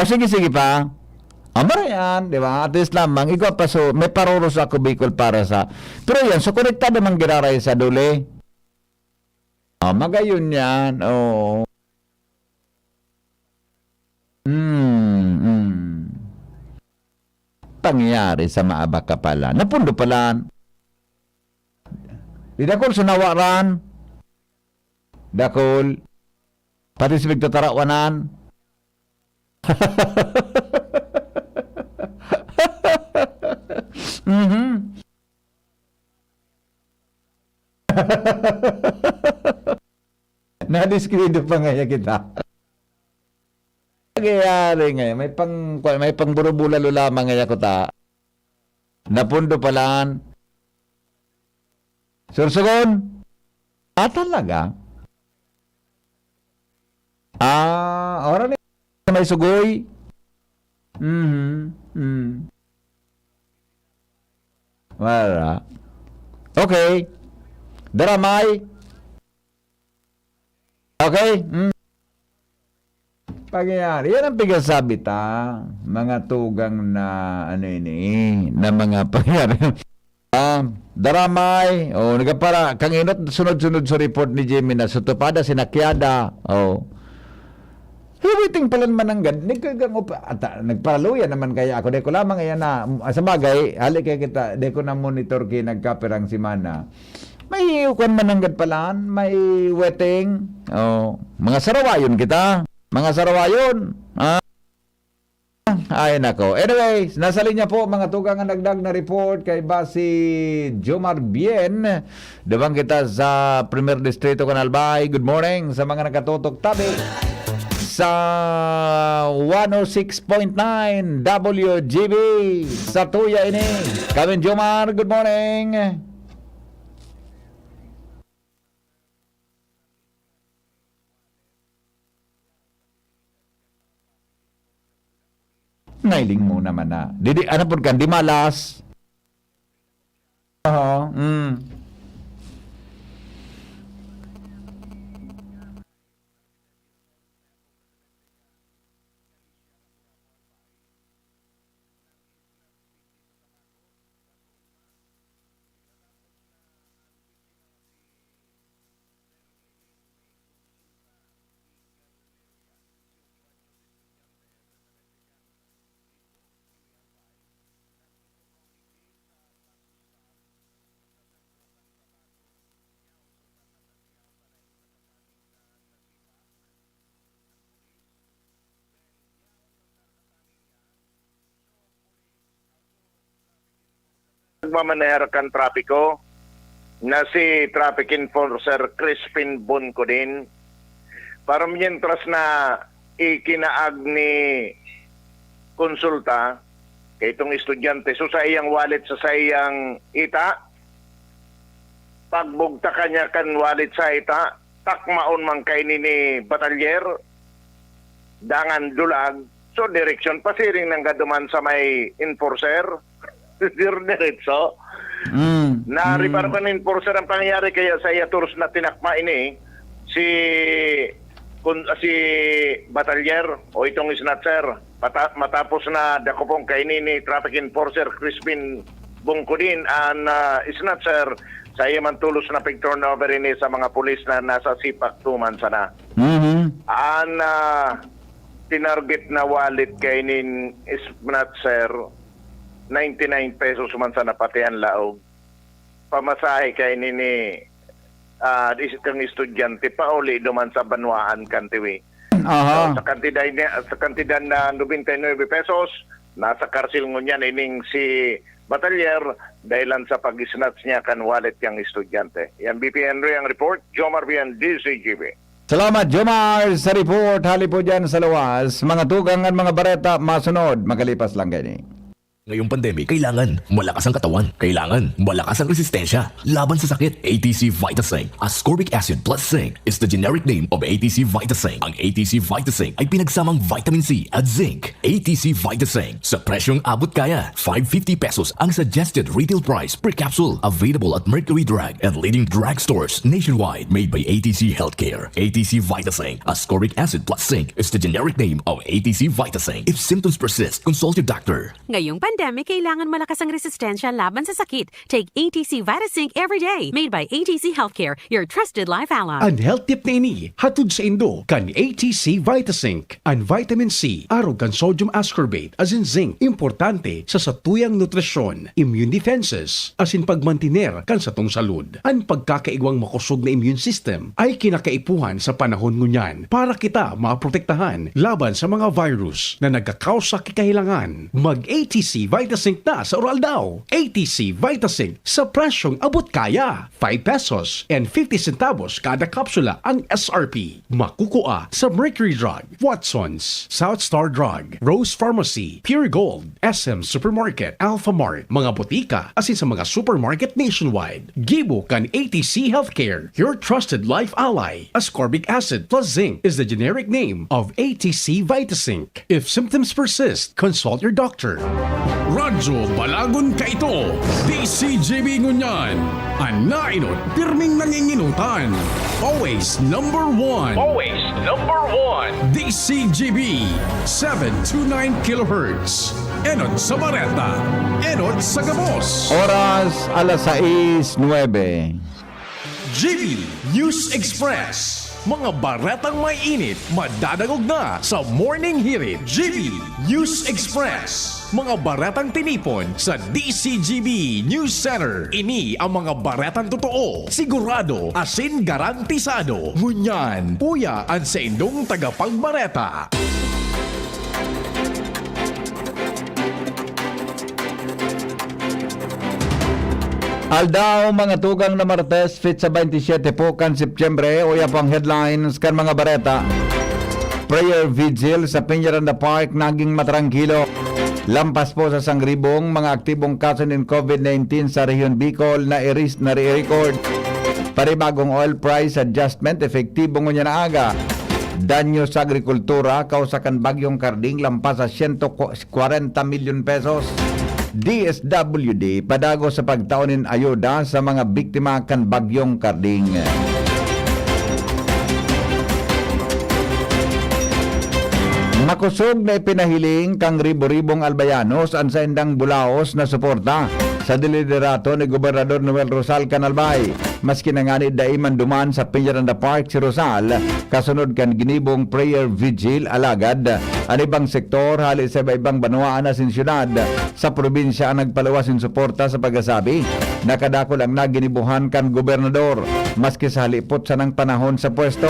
Sige pa. Marayan, di ba? At least lamang, ikaw pa so, may paroros ako Bicol para sa... Pero yan, so konektado naman giraray sa duli. Magayon yan. Oh. Pangyayari sa maabaka pala. Napundo pala. Di dakol sunawaran. Dakol. Pati sa pagtatarawanan. Nadiskrido pa nga kita. Nagyayari ngayon. May pang burubulalo lamang ngayon ko ta. Napundo palaan. Sursugon. Talaga? Oran may sugoy. Wala. Okay. Daramay. Okay. Pangyayari. Yan ang pigasabi ta. Mga tugang na ano ini. Na mga pangyayari. Daramay. Nagapara. Kanginot sunod-sunod sa report ni Jimmy na sutupada sinakyada. Waiting pala naman ang ganda. Nagparaluyan naman kaya ako. Deko lamang ayan na. Sa bagay, hali kaya kita, deko na monitor kay nagkaperang si Mana. May ukon mananggad palaan. May waiting. Mga sarawayon kita. Mga sarawayon. Ay nako. Anyway, nasa linya po mga tugang ang nagdag na report kay Basi Jomar Bien. Dabang kita sa Premier Distrito Canalbay. Good morning sa mga nakatutok tabi sa 106.9 WGB sa tuya ini. Kevin Jomar, good morning. Nailing mo naman na. Didi, ano po kan, di malas. Oo. Nagmamaneher kan trapiko na si Traffic Enforcer Crispin Bonco din para mientras na ikinaag ni konsulta kay itong estudyante so sa iyang wallet sa iyang ita pagbugta kanya kan wallet sa ita takmaon man kay ni batalyer dangan dulag so direksyon pasiring nang gaduman sa may enforcer diretso. Nariparo ka ng enforcer ang pangyayari kaya sa iaturs na tinakma ini si batalyer o itong snatcher matapos na dakopong kainin ni Traffic Enforcer Crispin Bungkudin ang snatcher sa iya man tulos na pag-turnover ini sa mga pulis na nasa sipak tuman sana. Ang tinarget na wallet kainin snatcher 99 pesos man sa napatian laog. Pamasahe kay nini kang estudyante pa uli duman sa Banwaan Kantiwi. So, sa kantidad na 99 pesos, nasa karsil ngunyan ining si batalyer dahilan sa pag-snatch niya kan wallet yang estudyante. Yan BP Henry ang report, Jomar Bien, DCGB. Salamat Jomar sa report. Hali po dyan sa lawas. Mga tugang at mga bareta masunod. Magalipas lang ganyan. Ngayong pandemic, kailangan malakas ang katawan. Kailangan malakas ang resistensya laban sa sakit. ATC Vitasync Ascorbic Acid plus Zinc is the generic name of ATC Vitasync. Ang ATC Vitasync ay pinagsamang vitamin C at zinc. ATC Vitasync sa presyong abot kaya. 550 pesos ang suggested retail price per capsule. Available at Mercury Drug and leading drugstores nationwide. Made by ATC Healthcare. ATC Vitasync Ascorbic Acid plus Zinc is the generic name of ATC Vitasync. If symptoms persist, consult your doctor. Ngayong pandemic, kailangan malakas ang resistensya laban sa sakit. Take ATC Vitasync every day. Made by ATC Healthcare, your trusted life ally. Ang health tip na ini, hatod sa Indo, kan ATC Vitasync. Ang vitamin C, arog kan sodium ascorbate, as in zinc, importante sa satuyang nutrisyon, immune defenses, as in pagmantiner kan sa tong salud. Ang pagkakaigwang makusog na immune system ay kinakaipuhan sa panahon ngunyan para kita maprotektahan laban sa mga virus na nagkakausa kikahilangan. Mag-ATC Vitasync na sa oral daw. ATC Vitasync sa presyong abot kaya. 5 pesos and 50 centavos kada kapsula ang SRP. Makukuha sa Mercury Drug, Watson's, South Star Drug, Rose Pharmacy, Pure Gold, SM Supermarket, Alpha Mart, mga botika, asin sa mga supermarket nationwide. Gibo kan ATC Healthcare, your trusted life ally. Ascorbic Acid plus Zinc is the generic name of ATC Vitasync. If symptoms persist, consult your doctor. Radyo Balagon Kaito, DCGB Ngunyan, ang nainot, pirming nanginginutan. Always number one. Always number one. DCGB, 729 kHz. Enot sa Bareta, Enot sa Gabos. Oras alas 6:09. GB News Express. Mga baretang may init, madadagog na sa Morning Hirit. GB News Express. Mga baretang tinipon sa DCGB News Center. Ini ang mga baretang totoo, sigurado, asin garantisado. Ngunyan, puya ang sa indong tagapagbareta. Aldaw mga tugang na Martes fit sa 27 po kan Septyembre uya pang headlines kan mga bareta. Prayer vigil sa Peñaranda Park naging matrangkilo. Lampas po sa sangribong mga aktibong kaso ng COVID-19 sa Rehiyon Bicol na i-record. Paribagong oil price adjustment efektibo ngunya na aga. Danyo sa agrikultura kausakan bagyong Karding lampas sa 140 milyon pesos. DSWD padago sa pagtaunin ayuda sa mga biktima kan bagyong Karding. Makusog na ipinahiling kang ribo-ribong albayanos ang sa indang bulaos na suporta sa deliderato ni Gobernador Noel Rosal Canalbay. Maski na nga ni daiman duman sa Peñaranda Park si Rosal, kasunod kan ginibong prayer vigil alagad. Ang ibang sektor halis sa ibang banwaan na sin syudad sa probinsya ang nagpalawas sin suporta sa pagkasabi. Nakadakol ang naginibuhan kan Gobernador maski sa halipot sa nang panahon sa pwesto.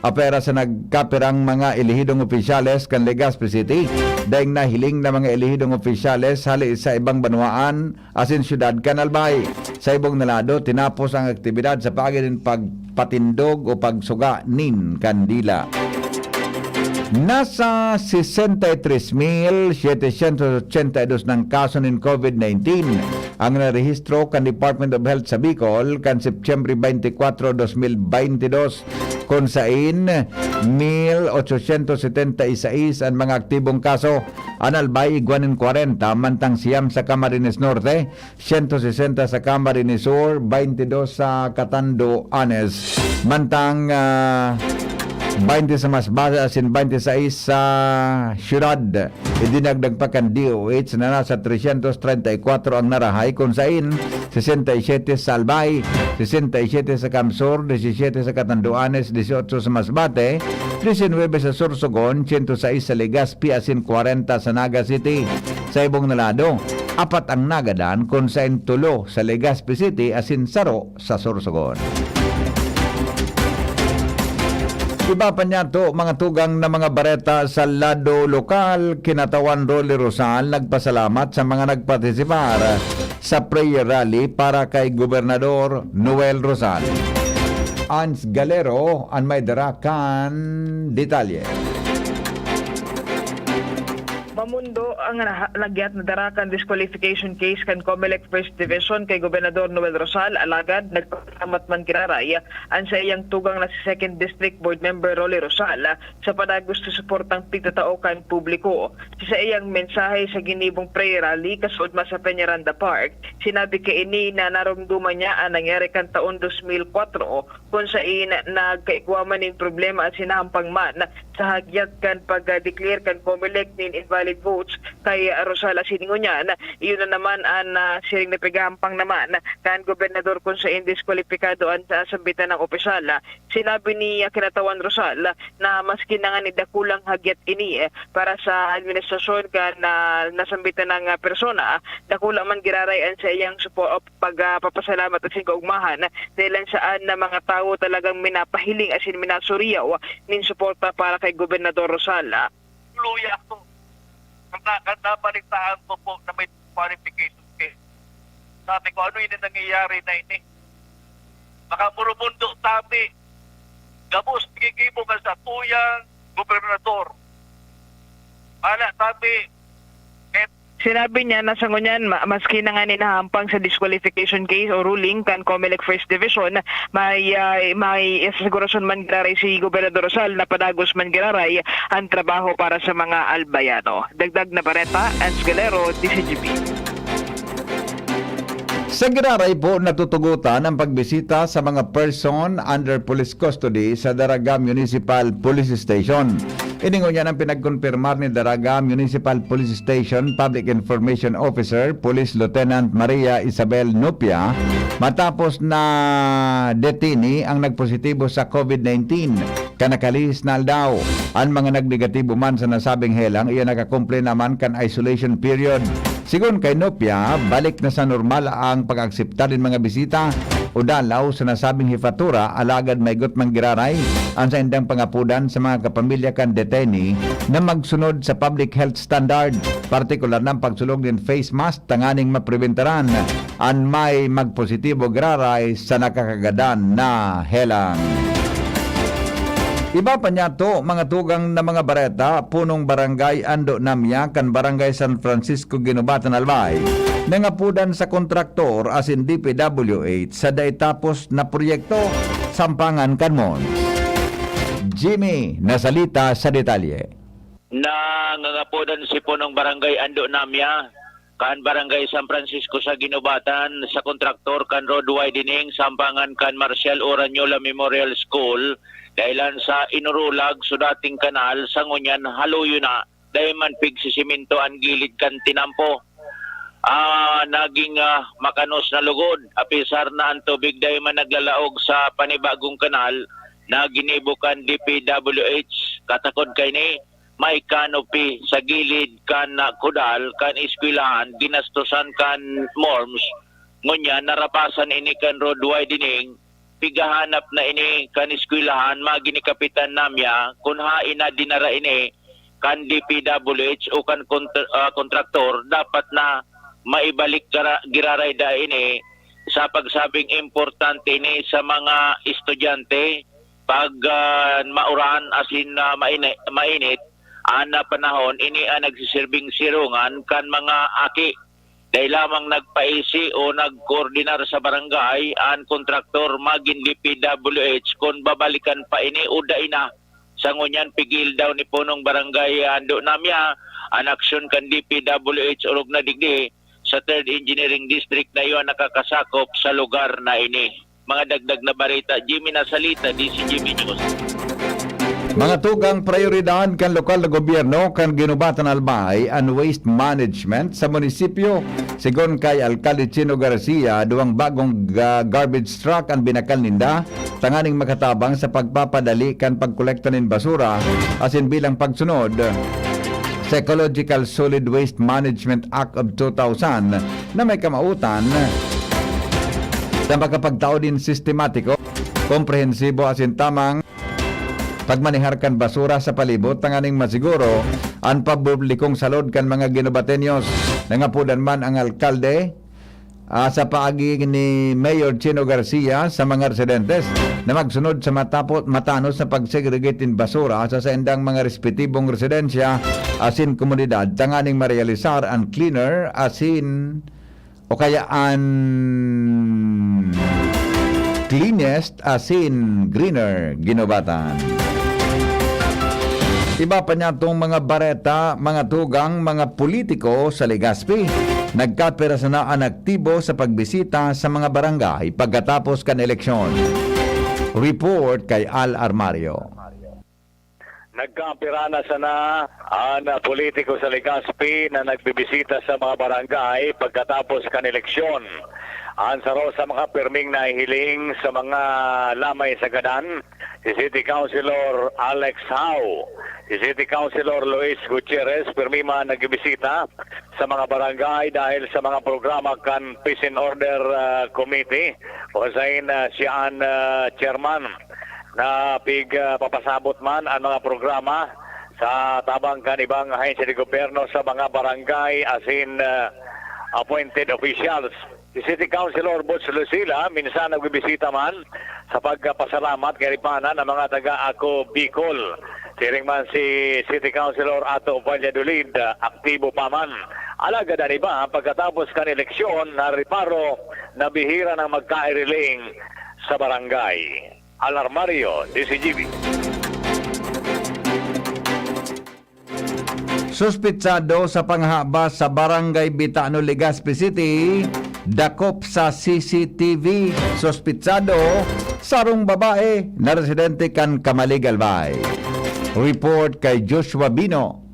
Apera sa nagkapirang mga elihidong opisyales kan Legazpi City, daing nahiling na mga elihidong opisyales hali sa ibang banwaan asin syudad Canalbay. Sa ibong nalado, tinapos ang aktibidad sa pagiging pagpatindog o pagsuga nin kandila. Nasa 63,782 ng kaso ng COVID-19 ang narehistro kan Department of Health sa Bicol kan Septyembre 24, 2022 kung sain 1,876 ang mga aktibong kaso. Analbay iguanin 40 mantang siyam sa Camarines Norte, 160 sa Camarines Sur, 22 sa Catanduanes. Mantang 20 sa Masbate asin 26 sa Syudad. Idinagdag pa kan DOH na nasa 334 ang narahay kung sain 67 sa Albay, 67 sa Camsur, 17 sa Catanduanes, 18 sa Masbate, 19 sa Sorsogon, 106 sa Legazpi asin 40 sa Naga City. Sa ibong nalado, 4 ang nagadan kung sain 3 sa Legazpi City asin 0 sa Sorsogon. Iba pa niya to, mga tugang na mga bareta sa lado lokal, kinatawan Rolly Rosal nagpasalamat sa mga nagpartisipar sa prayer rally para kay Gobernador Noel Rosal. Ans Galero ang may darakan detalye. Mamundo ang lagyat na darakan disqualification case kan Comelec First Division kay Gobernador Noel Rosal alagad nagpasalamat man kiraray ang sa iyang tugang na si 2nd District Board Member Rolly Rosal sa padagos sa suportang pigtatao kan publiko. Sa iyang mensahe sa ginibong prayer rally kasud sa Peñaranda Park, sinabi kay ini na naramduman niya ang nangyari kan taon 2004 kung saan nagkaigwaman ng problema at sinahampang man sa hagyat kan pag-declare kan Comelec nin invalid votes kay Rosal asiningon niyan. Iyon na naman ang siring na pigahampang naman kan Gobernador kung sa indiskwalipikado ang sambitan ng opisyal. Sinabi ni kinatawan Rosal na maski na nga ni dakulang hagyat ini para sa administrasyon kan nasambitan ng persona, dakulang man giraray ang sa iyang pagpapasalamat at kaugmahan dahil saan na mga tao talagang minapahiling asin minasuriyaw nin suporta para kay Gobernador Rosal. Luya ko. Kanda balitaan ko po na may qualification case. Sabi ko, ano yun ang nangyayari na ini? Makamurumundo sabi, gabos, gigibo ka sa tuyang gobernador. Wala, sabi, Sinabi niya na sa ngunyan, maski na nga ninahampang sa disqualification case o ruling kan Comelec First Division, may sigurasyon man giraray si Gobernador Rosal na padagos man giraray ang trabaho para sa mga albayano. Dagdag na bareta, Ans Galero, DCGP. Sa giraray po natutugutan ang pagbisita sa mga person under police custody sa Daraga Municipal Police Station. Iningon niya ng pinagkonfirmar ni Daraga Municipal Police Station Public Information Officer Police Lieutenant Maria Isabel Nupia matapos na detini ang nagpositibo sa COVID-19 kanakalis na aldaw. Ang mga nagnegatibo man sa nasabing helang iya nakakumple naman kan isolation period. Sigon kay Nupia, balik na sa normal ang pag-akseptar din mga bisita o dalaw sa nasabing hifatura alagad may gut manggiraray ang sa indang pangapudan sa mga kapamilya kan deteni na magsunod sa public health standard, partikular ng pagsulog ng face mask tanganing mapreventaran an may magpositibo graray sa nakakagadan na helang. Iba pa niya to, mga tugang na mga bareta, punong barangay Ando Namya, kan barangay San Francisco, Ginubatan, Albay, nangapudan sa kontraktor as in DPWH sa daitapos na proyekto, sampangan kanmon. Jimmy, nasalita sa detalye. Nangangapudan si punong barangay Ando Namya, kan barangay San Francisco sa Ginubatan, sa kontraktor kan road widening, sampangan kan Marcial Oranyola Memorial School, dahilan sa inurulag sudating kanal sa ngunyan haluyo na dahil man pigsisiminto ang gilid kan tinampo. Naging makanos na lugod apisar na ang tubig dahil man naglalaog sa panibagong kanal na ginibukan DPWH. Katakod kay ni may canopy sa gilid kan kudal kan iskwilahan ginastusan kan morms ngunyan narapasan ini kan road widening pigahanap na ini kan iskwilahan magini Kapitan Namya kung hain na dinara ini kan DPWH o kan kontraktor dapat na maibalik giraray da ini sa pagsabing importante ini sa mga estudyante pag mauran asin mainit ana panahon ini ang nagsisilbing sirungan kan mga aki. Dahil lamang nagpaisi o nagkoordinar sa barangay ang kontraktor maging DPWH kung babalikan pa ini o daina. Sa ngunyan pigil daw ni punong barangay Ando Namya ang aksyon kan DPWH urog na digdi sa 3rd Engineering District na iyon nakakasakop sa lugar na ini. Mga dagdag na barita, Jimmy Nasalita, DCGB News. Mga tugang prioridad kan lokal na gobyerno kan Ginubatan Albay ang waste management sa munisipyo. Sigon kay Alcalde Chino Garcia, duwang bagong garbage truck ang binakal ninda tanganing makatabang sa pagpapadali kan pagkolekta ng basura asin bilang pagsunod sa Ecological Solid Waste Management Act of 2000 na may kamautan na makapagtao din sistematiko, komprehensibo asin tamang pagmanihar kan basura sa palibot tanganing masiguro ang papublikong salod kan mga Ginubatenyos. Nangapudan man ang alkalde sa paagi ni Mayor Chino Garcia sa mga residentes na magsunod sa matanos na pagsegregatin basura sa endang mga respetibong residensya asin komunidad tanganing marealisar ang cleaner asin o kaya ang cleanest asin greener Ginubatan. Iba pa niya itong mga bareta, mga tugang, mga politiko sa Legazpi. Nagkapira na ang aktibo sa pagbisita sa mga barangay pagkatapos kan eleksyon. Report kay Al Armario. Nagkampira na sana ang politiko sa Legazpi na nagbibisita sa mga barangay pagkatapos kan eleksyon. Ang saro sa mga perming na hiling sa mga lamay sa gadan, si City Councilor Alex Howe, si City Councilor Luis Gutierrez, permima nagbibisita sa mga barangay dahil sa mga programa kan Peace and Order Committee o sayin siyaan chairman na papasabot man ang mga programa sa tabang kanibang ahensya de gobyerno sa mga barangay asin appointed officials. Si City Councilor Butch Lucila minsan nagbibisita man sa pagpasalamat kay ripanan ng mga taga-Ako Bicol. Siring man si City Councilor Ato Valladolid, aktibo pa man. Alagad na iba pagkatapos kan eleksyon na riparo na bihira ng magkairiling sa barangay. Alarmario, DCGB. Suspitsado sa panghaba sa Barangay Bitano, Legazpi City, dakop sa CCTV. Suspitsado sarong babae na residente kan Kamalig, Albay. Report kay Joshua Bino.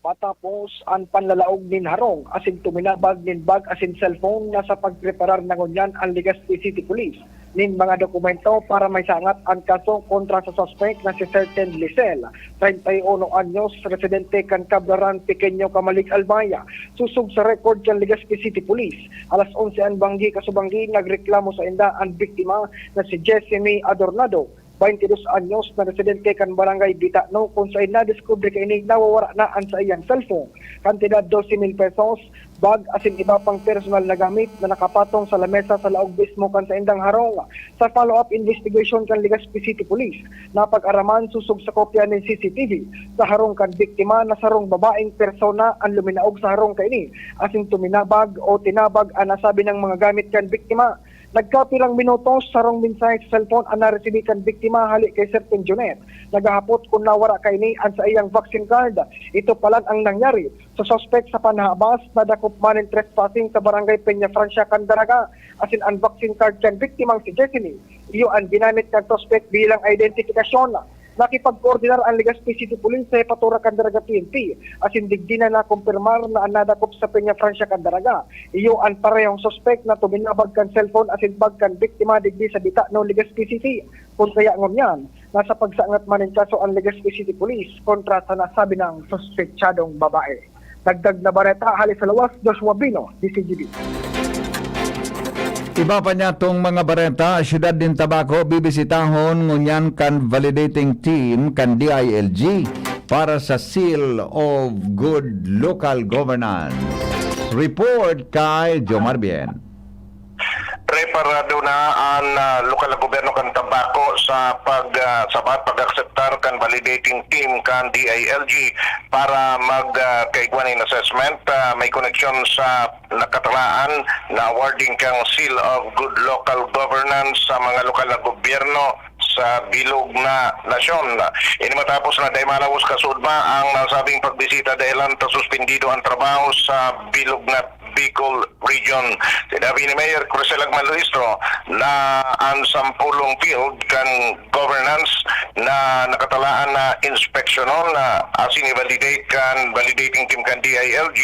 Matapos ang panlalaog nin harong asin tuminabag nin bag asin cellphone na sa pagpreparar ng unyan ang Legazpi City Police nin mga dokumento para may sangat ang kaso kontra sa suspect na si Certain Lisel, 31 anyos, residente kan Cablaran, Pequeño, Kamalig, Albaya. Susog sa record ng Legazpi City Police. Alas 11 ang banggi kasubanggi nagreklamo sa inda ang biktima na si Jessamy Adornado. 22 anyos na residente kan barangay Bitano kung saan na-discover kini nawawara na ang sa iyang cellphone. Kantidad 12,000 pesos, bag asin iba pang personal na gamit na nakapatong sa lamesa sa laog mismo kan sa indang harong. Sa follow-up investigation kan Legazpi City Police, napag-araman susog sa kopya ng CCTV sa harong kan biktima na sarong babaeng persona ang luminaog sa harong kaini asin tuminabag o tinabag ang nasabi ng mga gamit kan biktima. Nagkapilang minutos sarong mensahe sa cellphone ang naresibi kan biktima hali kay Sir Penjonet. Nagahapot kung nawara kay ni ang sa iyang vaccine card. Ito pala ang nangyari sa suspect sa panahabas na dakop man in trespassing sa barangay Peña Francia, Candaraga. Asin ang vaccine card kan biktimang si Jessie. Iyo ang ginamit kan suspect bilang identifikasyon. Nakipag-coordinar ang Legazpi City Police sa Hepatura Candaraga PNP asin digdi na nakumpirmar na ang nadakop sa Peña Francia, Candaraga. Iyo ang parehong suspect na tuminabag kan cellphone asin bag kan biktima digdi sa Bitano, Legazpi City. Kung kaya ngunyan, nasa pagsangat man ng kaso ang Legazpi City Police kontra sa nasabi ng suspektsadong babae. Dagdag na bareta, hali sa lawas, Joshua Bino, DCGB. Iba pa niya tong mga barenta, Syudad din Tabaco, bibisitahon ngunyan kan validating team kan DILG para sa Seal of Good Local Governance. Report kay Jomar Bien. Preparado na ang lokal na gobyerno kan Tabaco sa pag-akseptar kan validating team kan DILG para magkaigwanin assessment. May connection sa nakatalaan na awarding kang Seal of Good Local Governance sa mga lokal na gobyerno sa bilog na nasyon. Ini matapos na dahil malawos kasudma ang nasabing pagbisita dahilan ta suspendido ang trabaho sa bilog na Bicol Region. Sinabi ni Mayor Crucelag Maluistro na ang 10 field kan governance na nakatalaan na inspeksyonon na asin i-validate kan validating team kan DILG,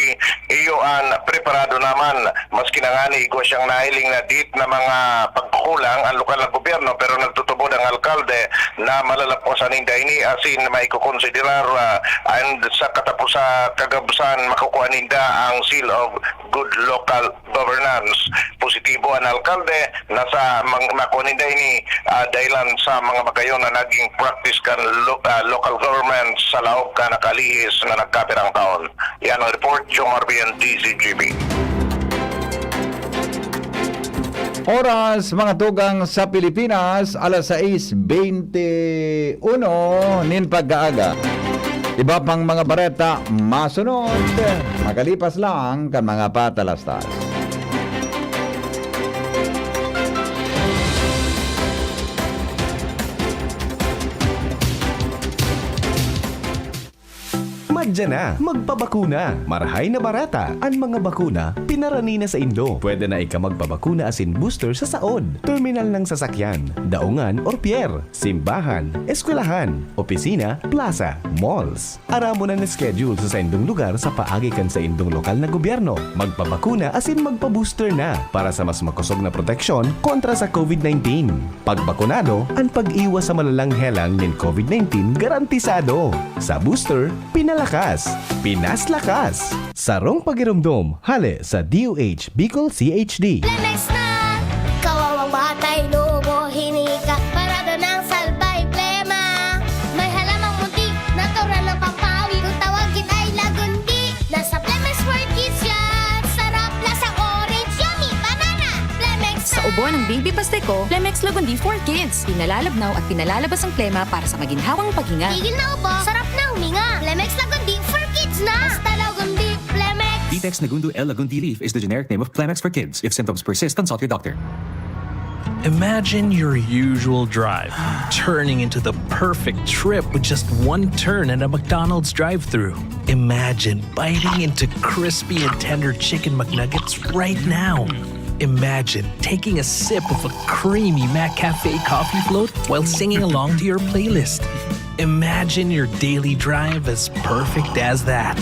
iyo ang preparado naman maski na nga ni igwa siyang nahiling na dit na mga pagkukulang ang lokal na gobyerno pero nagtutubod ang alkalde na malalaposan ng daini asin may kukonsiderar and sa kagabusan makukuha ninda ang Seal of Good Local Governance. Positibo ang alkalde na sa makuha ninda ini dahilan sa mga magayon na naging practice kan local government sa laog ka nakalihis na nagkapirang taon. Yan ang report, Jomar Bien, DCGB. Oras mga tugang sa Pilipinas, alas 6:21 nin pagkaaga. Iba pang mga bareta masunod. Magalipas lang kan mga patalastas. Madya na, magpabakuna. Marahay na barata. Ang mga bakuna, pinarani na sa Indo. Pwede na ika magpabakuna asin booster sa saod, terminal ng sasakyan, daungan or pier, simbahan, eskwelahan, opisina, plaza, malls. Aramo na schedule sa indong lugar sa paagikan sa indong lokal na gobyerno. Magpabakuna asin magpabooster na para sa mas makusog na proteksyon kontra sa COVID-19. Pagbakunado, ang pag-iwas sa malalang helang ng COVID-19 garantisado. Sa booster, pinalakas, pinaslakas. Sarong pagirumdom, hali sa DOH Bicol CHD. Lemex na, kawawang batay, lobo, hinika, parado ng salbay, plema. May halamang munti, natural ng pampawi, kung tawagin ay lagundi. Nasa Plemex for Kids yan, sarap lasang orange, yummy, banana. Plemex na. Sa ubo ng baby pasteco, Plemex Lagundi for Kids. Pinalalabnaw at pinalalabas ang plema para sa maginhawang paghinga. Tigil na ubo, sarap na huminga. Plemex Lagundi for Kids na. Basta Lagundi, Plemex. Vitex Nagundu L. Lagundi Leaf is the generic name of Plemex for kids. If symptoms persist, consult your doctor. Imagine your usual drive turning into the perfect trip with just one turn at a McDonald's drive-thru. Imagine biting into crispy and tender chicken McNuggets right now. Imagine taking a sip of a creamy McCafe coffee float while singing along to your playlist. Imagine your daily drive as perfect as that.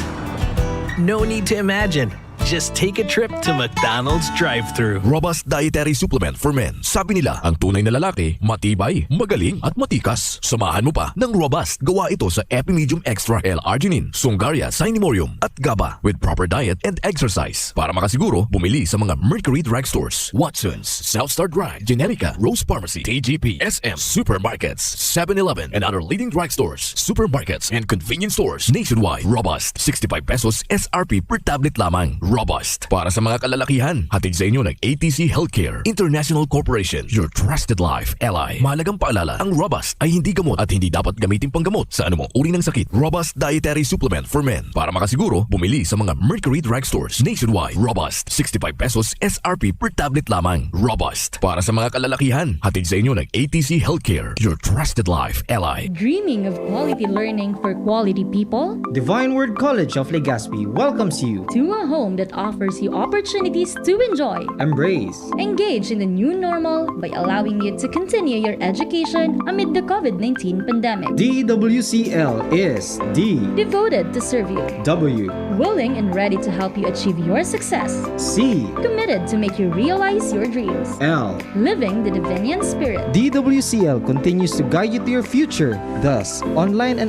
No need to imagine. Just take a trip to McDonald's drive-thru. Robust Dietary Supplement for Men. Sabi nila, ang tunay na lalaki, matibay, magaling at matikas. Samahan mo pa ng Robust. Gawa ito sa Epimedium Extra L-Arginine, Sungaria Cinnamomum at GABA with proper diet and exercise. Para makasiguro, bumili sa mga Mercury Drugstores, Watson's, Southstar Drug, Generica, Rose Pharmacy, TGP, SM, Supermarkets, 7-Eleven, and other leading drugstores, supermarkets, and convenience stores nationwide. Robust, 65 pesos SRP per tablet lamang. Robust, para sa mga kalalakihan. Hatid sa inyo ng ATC Healthcare International Corporation, your trusted life ally. Mahalagang paalala, ang Robust ay hindi gamot at hindi dapat gamitin panggamot sa anumang uri ng sakit. Robust Dietary Supplement for Men. Para makasiguro, bumili sa mga Mercury Drugstores nationwide. Robust, 65 pesos SRP per tablet lamang. Robust, para sa mga kalalakihan. Hatid sa inyo ng ATC Healthcare, your trusted life ally. Dreaming of quality learning for quality people? Divine Word College of Legazpi welcomes you To a home that offers you opportunities to enjoy. Embrace. Engage in the new normal by allowing you to continue your education amid the COVID-19 pandemic. DWCL is D. Devoted to serve you. W. Willing and ready to help you achieve your success. C. Committed to make you realize your dreams. L. Living the Divinian spirit. DWCL continues to guide you to your future. Thus, online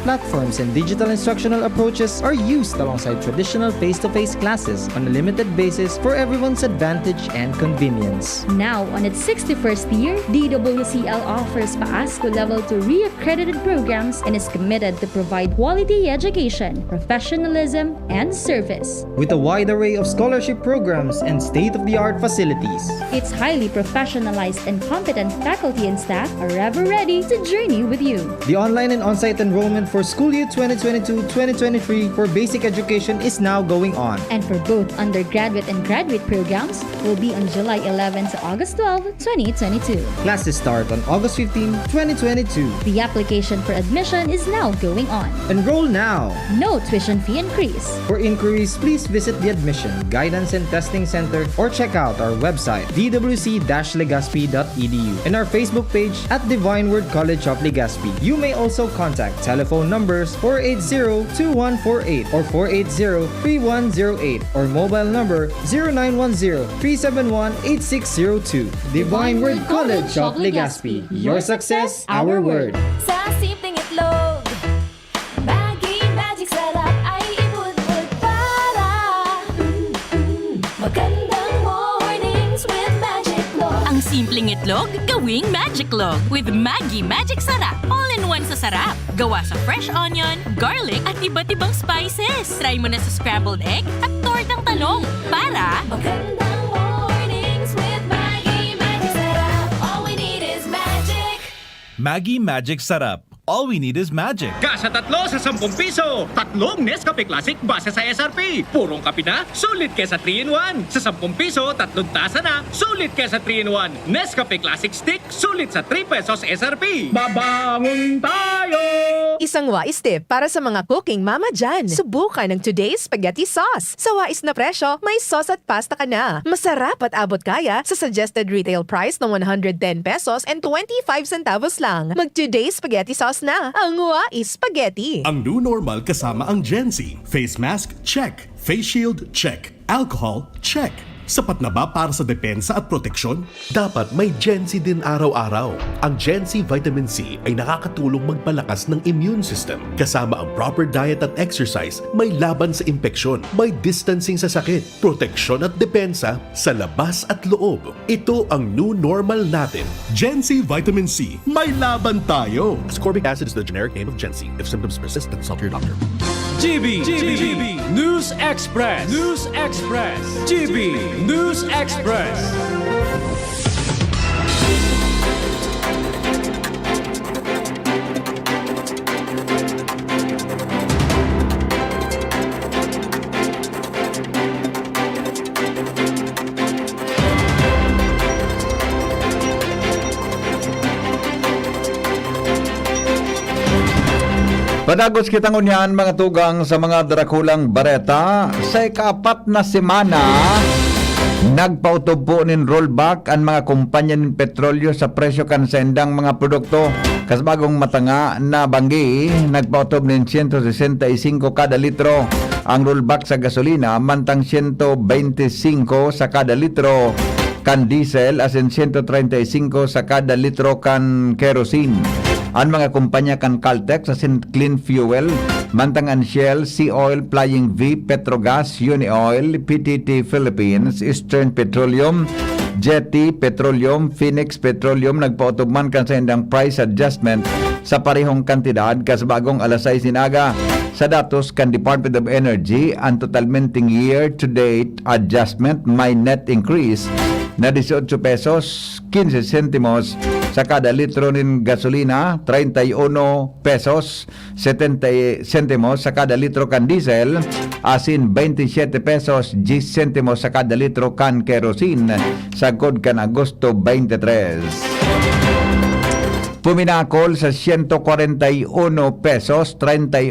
platforms and digital instructional approaches are used alongside traditional face-to-face classes on a limited basis for everyone's advantage and convenience. Now, on its 61st year, DWCL offers PAASCO Level 2 re-accredited programs and is committed to provide quality education, professionalism, and service. With a wide array of scholarship programs and state-of-the-art facilities. Its highly professionalized and competent faculty and staff are ever ready to journey with you. The online and on-site enrollment for school year 2022-2023 for basic education is now going on. And for both undergraduate and graduate programs will be on July 11 to August 12, 2022. Classes start on August 15, 2022. The application for admission is now going on. Enroll now. No tuition fee increase. For inquiries, please visit the Admission, Guidance and Testing Center or check out our website dwc-legazpi.edu and our Facebook page at Divine Word College of Legazpi. You may also contact telephone numbers 480-2148 or 480-3108 or mobile number 0910-371-8602. Divine Word College of Legazpi. Your success, our word. Sa simpleng itlog, Maggi Magic Sarap ay ibudbud para magandang mornings with Magic Log. Ang simpleng itlog, gawing Magic Log with Maggi Magic Sarap. All-in-one sa sarap. Gawa sa fresh onion, garlic at iba't ibang spices. Try mo na sa scrambled egg at tortang talong para Magandang mornings with Maggi Magic Sarap. All we need is magic. Maggi Magic Sarap. All we need is magic. Kasa tatlo sa 10 piso. Tatlong Nescafe Classic base sa SRP. Purong kape na, sulit kesa 3-in-1. Sa 10 piso, 3 tasa na, sulit kesa 3-in-1. Nescafe Classic Stick, sulit sa 3 pesos SRP. Babangon tayo! Isang wais tip para sa mga cooking mama dyan. Subukan ng Today's Spaghetti Sauce. Sa wais na presyo, may sauce at pasta ka na. Masarap at abot kaya sa suggested retail price ng 110 pesos and 25 centavos lang. Mag Today's Spaghetti Sauce na. Ang wais spaghetti. Ang new normal kasama ang Gen Z. Face mask, check. Face shield, check. Alcohol, check. Sapat na ba para sa depensa at proteksyon? Dapat may Gen Z din araw-araw. Ang Gen Z Vitamin C ay nakakatulong magpalakas ng immune system. Kasama ang proper diet at exercise, may laban sa impeksyon, may distancing sa sakit, proteksyon at depensa sa labas at loob. Ito ang new normal natin. Gen Z Vitamin C, may laban tayo! Ascorbic acid is the generic name of Gen Z. If symptoms persist, consult your doctor. GB News Express. GB News Express. Padagos kitang unyan mga tugang sa mga drakulang bareta sa ika-4 na semana Nagpautob po nin rollback ang mga kumpanya ng petrolyo sa presyo kan sa indang mga produkto. Kasbagong matanga na banggi, nagpautob nin 165 kada litro ang rollback sa gasolina, mantang 125 sa kada litro kan diesel, as in 135 sa kada litro kan kerosene. Ang mga kumpanya kan Caltex, as in Clean Fuel, mantang ang Shell, Sea Oil, Flying V, Petrogas, Unioil, PTT Philippines, Eastern Petroleum, Jetty Petroleum, Phoenix Petroleum nagpautob kan sa indang price adjustment sa parehong kantidad kasbagong alas 6 sinaga. Sa datos kan Department of Energy, ang totalmenting year-to-date adjustment may net increase na 18 pesos 15 sentimos sa kada litro ng gasolina, 31 pesos 70 sentimos sa kada litro kan diesel, asin 27 pesos 10 sentimos sa kada litro kan kerosene sagod kan Agosto 23. Puminakol sa 141 pesos 38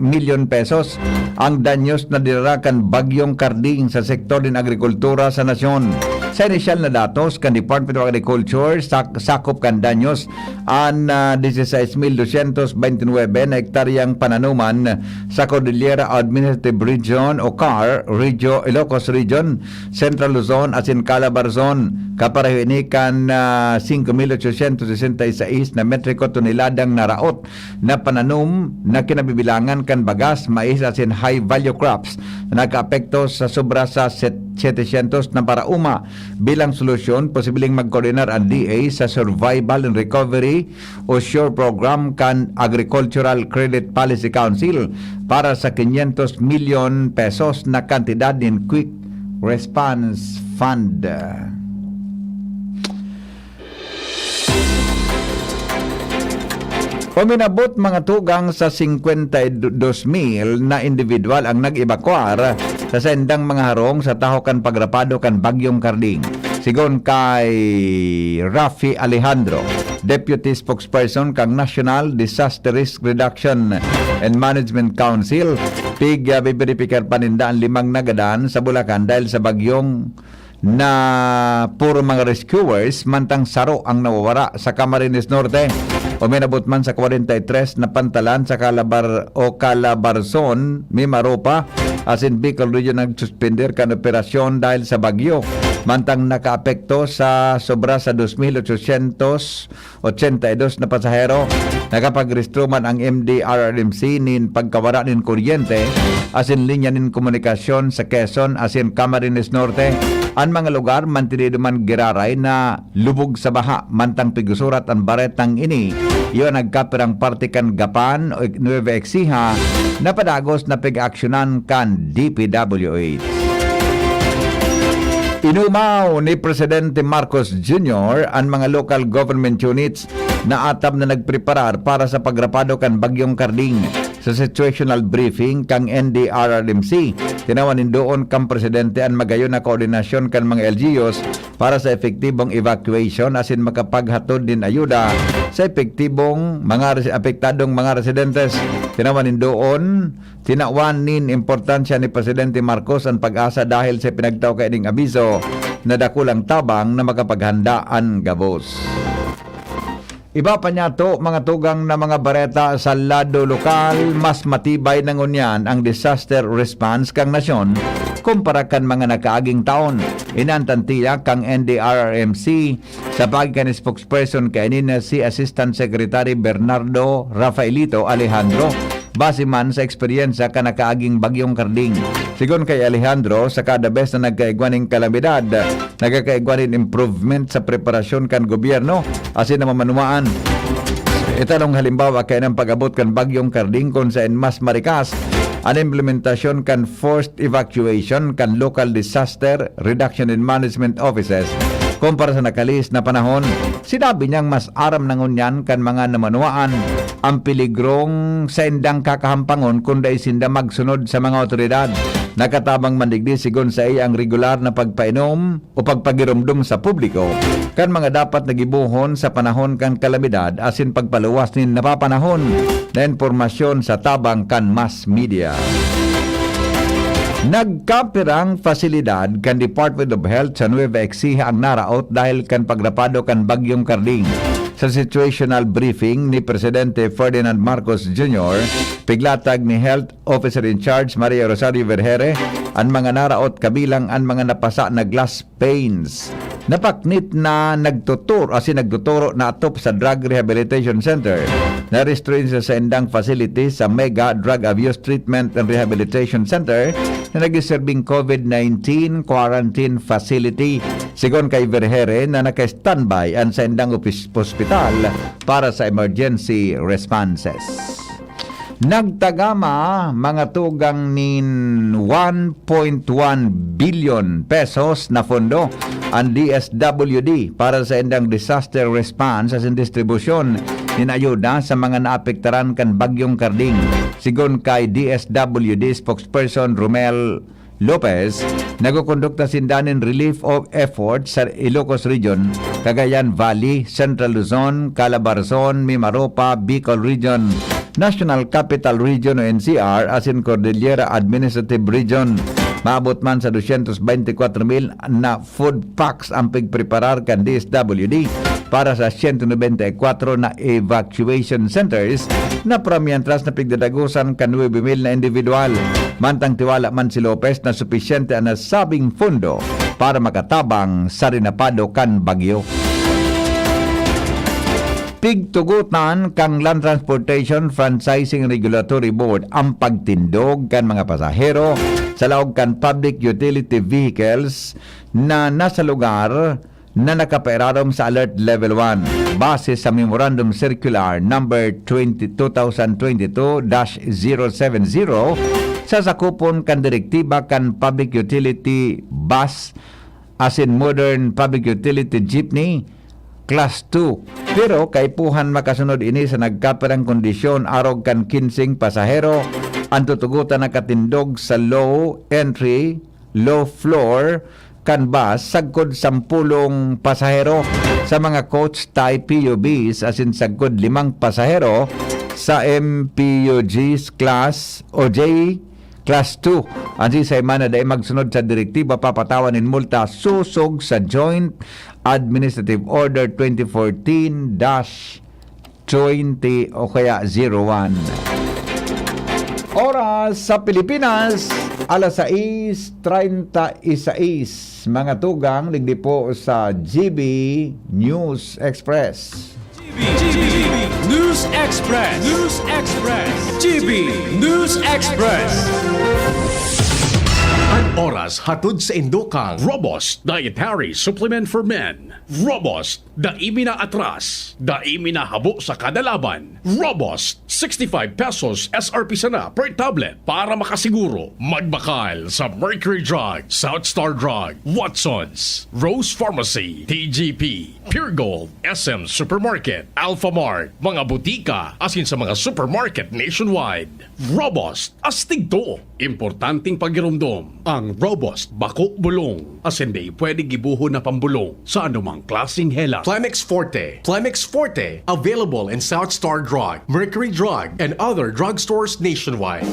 milyon pesos ang danyos na dinarakan bagyong Karding sa sektor ng agrikultura sa nasyon. Sa inisyal na datos kan Department of Agriculture, sakop kan danyos ang 16,229 na hektaryang pananuman sa Cordillera Administrative Region o CAR, Ilocos Region, Central Luzon at Calabarzon. Kapareho ini kan 5,866 na metriko toneladang naraot na pananum na kinabibilangan kan bagas, mais at high value crops na nakaapekto sa sobra sa 700 na parauma. Bilang solusyon, posibleng mag-coordinar ang DA sa Survival and Recovery o SURE program kan Agricultural Credit Policy Council para sa 500 milyon pesos na kantidad din Quick Response Fund. Uminabot mga tugang sa 52,000 na individual ang nag-evacuar sa sendang mga harong sa tahokan pagrapado kan bagyong Karding. Sigon kay Rafi Alejandro, Deputy Spokesperson kang National Disaster Risk Reduction and Management Council, bibiripikar paninda ang 5 nagadan sa Bulacan dahil sa bagyong na puro mga rescuers mantang saro ang nawawara sa Camarines Norte. Uminabot man sa 43 na pantalan sa Calabarzon, Mimaropa, as in Bicol Region nagsuspender kan operasyon dahil sa bagyo. Mantang nakaapekto sa sobra sa 2,882 na pasahero. Nakapag-restro man ang MDRRMC nin pagkawara nin kuryente as in linya nin komunikasyon sa Quezon as in Camarines Norte. Ang mga lugar mantinido man giraray na lubog sa baha mantang pigusurat ang baretang ini. Iyon nagkapirang parte kan Gapan o Nueva Ecija na padagos na pag-aksyonan kan DPWH. Inumaw ni Presidente Marcos Jr. ang mga local government units na atab na nagpreparar para sa pagrapado kan bagyong Karding. Sa situational briefing kang NDRRMC, tinawanin doon kang Presidente ang magayon na koordinasyon kan mga LGUs para sa epektibong evacuation asin makapaghatod din ayuda sa epektibong mga apektadong mga residentes. Tinawanin doon, tinawanin importansya ni Presidente Marcos ang pag-asa dahil sa pinagtaw kay ding abiso na dakulang tabang na makapaghandaan gabos. Iba pa niya to, mga tugang na mga bareta sa lado lokal, mas matibay na ngunyan ang disaster response kang nasyon kumpara kan mga nakaaging taon. Inantantiya kang NDRRMC sa pagkan spokesperson kanina si Assistant Secretary Bernardo Rafaelito Alejandro. Base man sa eksperyensya ka nakaaging bagyong Karding. Sigon kay Alejandro, sa kada bes na nagkaigwaning kalamidad, nagkakaigwaning improvement sa preparasyon kan gobyerno asin na mamanumaan. Itanong halimbawa kay ng pag-abot kan bagyong Karding kung saan mas marikas ang implementasyon kan forced evacuation kan local disaster reduction and management offices kumpara sa nakalis na panahon. Sinabi niyang mas aram na ngunyan kan mga namanuaan ang piligrong sa indang kakahampangon kundi sinda magsunod sa mga otoridad. Nakatabang mandigdi sigon sa iya ang regular na pagpainom o pagpagirumdum sa publiko kan mga dapat nagibuhon sa panahon kan kalamidad asin pagpaluwas nin napapanahon na informasyon sa tabang kan mass media. Nagkapirang fasilidad kan Department of Health sa Nueva Ecija ang naraot dahil kan pagrapado kan Bagyong Karding. Sa situational briefing ni Presidente Ferdinand Marcos Jr., piglatag ni Health Officer in Charge Maria Rosario Vergere ang mga naraot kabilang ang mga napasa na glass panes. Napaknit na nagtuturo na atop sa Drug Rehabilitation Center. Na-restrain sa endang facility sa Mega Drug Abuse Treatment and Rehabilitation Center na nag-serving COVID-19 quarantine facility. Sigon kay Vergere na naka-standby ang sa endang hospital para sa emergency responses. Nagtagama mga tugang nin 1.1 billion pesos na pondo ang DSWD para sa endang disaster response as in distribusyon nin ayuda sa mga naapektaran kan Bagyong Karding. Sigon kay DSWD spokesperson Romel Lopez, nagkukondukta sindanin relief of efforts sa Ilocos Region, Cagayan Valley, Central Luzon, Calabarzon, Mimaropa, Bicol Region, National Capital Region o NCR as in Cordillera Administrative Region. Maabot man sa 224,000 na food packs ang pigpreparar kan DSWD para sa 194 na evacuation centers na pramiantras na pigdadagusan kan 9,000 na individual. Mantang tiwala man si Lopez na supisyente ang nasabing fundo para makatabang sa rinapado kan bagyo. Pigtugutan kang Land Transportation Franchising Regulatory Board ang pagtindog kan mga pasahero sa laog kan public utility vehicles na nasa lugar na nakapairarom sa Alert Level 1 base sa Memorandum Circular number 2022-070 sa sakupon kan direktiba kan public utility bus as in modern public utility jeepney Class 2. Pero kaipuhan makasunod ini sa nagkaperang kondisyon arog kan 15 pasahero ang tutugutan na katindog sa low entry, low floor kan bus sagkod 10 pasahero sa mga coach type PUBs as in sagkod 5 pasahero sa MPUGs class o J Class 2. Ang sisaymana dahil magsunod sa direktiba papatawan in multa susog sa Joint Administrative Order 2014-20 o kaya 01. Oras sa Pilipinas, alas 6:36. Mga tugang, ligdi po sa GB News Express. GB News Express. News Express. GB News Express. Ang oras hatod sa Indokang Robust Dietary Supplement for Men. Robust, daimi na atras, daimi na habo sa kada laban. Robust, 65 pesos SRP sana per tablet para makasiguro. Magbakal sa Mercury Drug, South Star Drug, Watsons, Rose Pharmacy, TGP, Pure Gold, SM Supermarket, Alpha Mart, mga butika, asin sa mga supermarket nationwide. Robust, astig to. Importanteng pagirumdom. Ang Robust Bako Bulong. Asin di pwede gibuho na pambulong sa anumang klaseng hela. Plemex Forte. Plemex Forte. Available in South Star Drug, Mercury Drug, and other drugstores nationwide.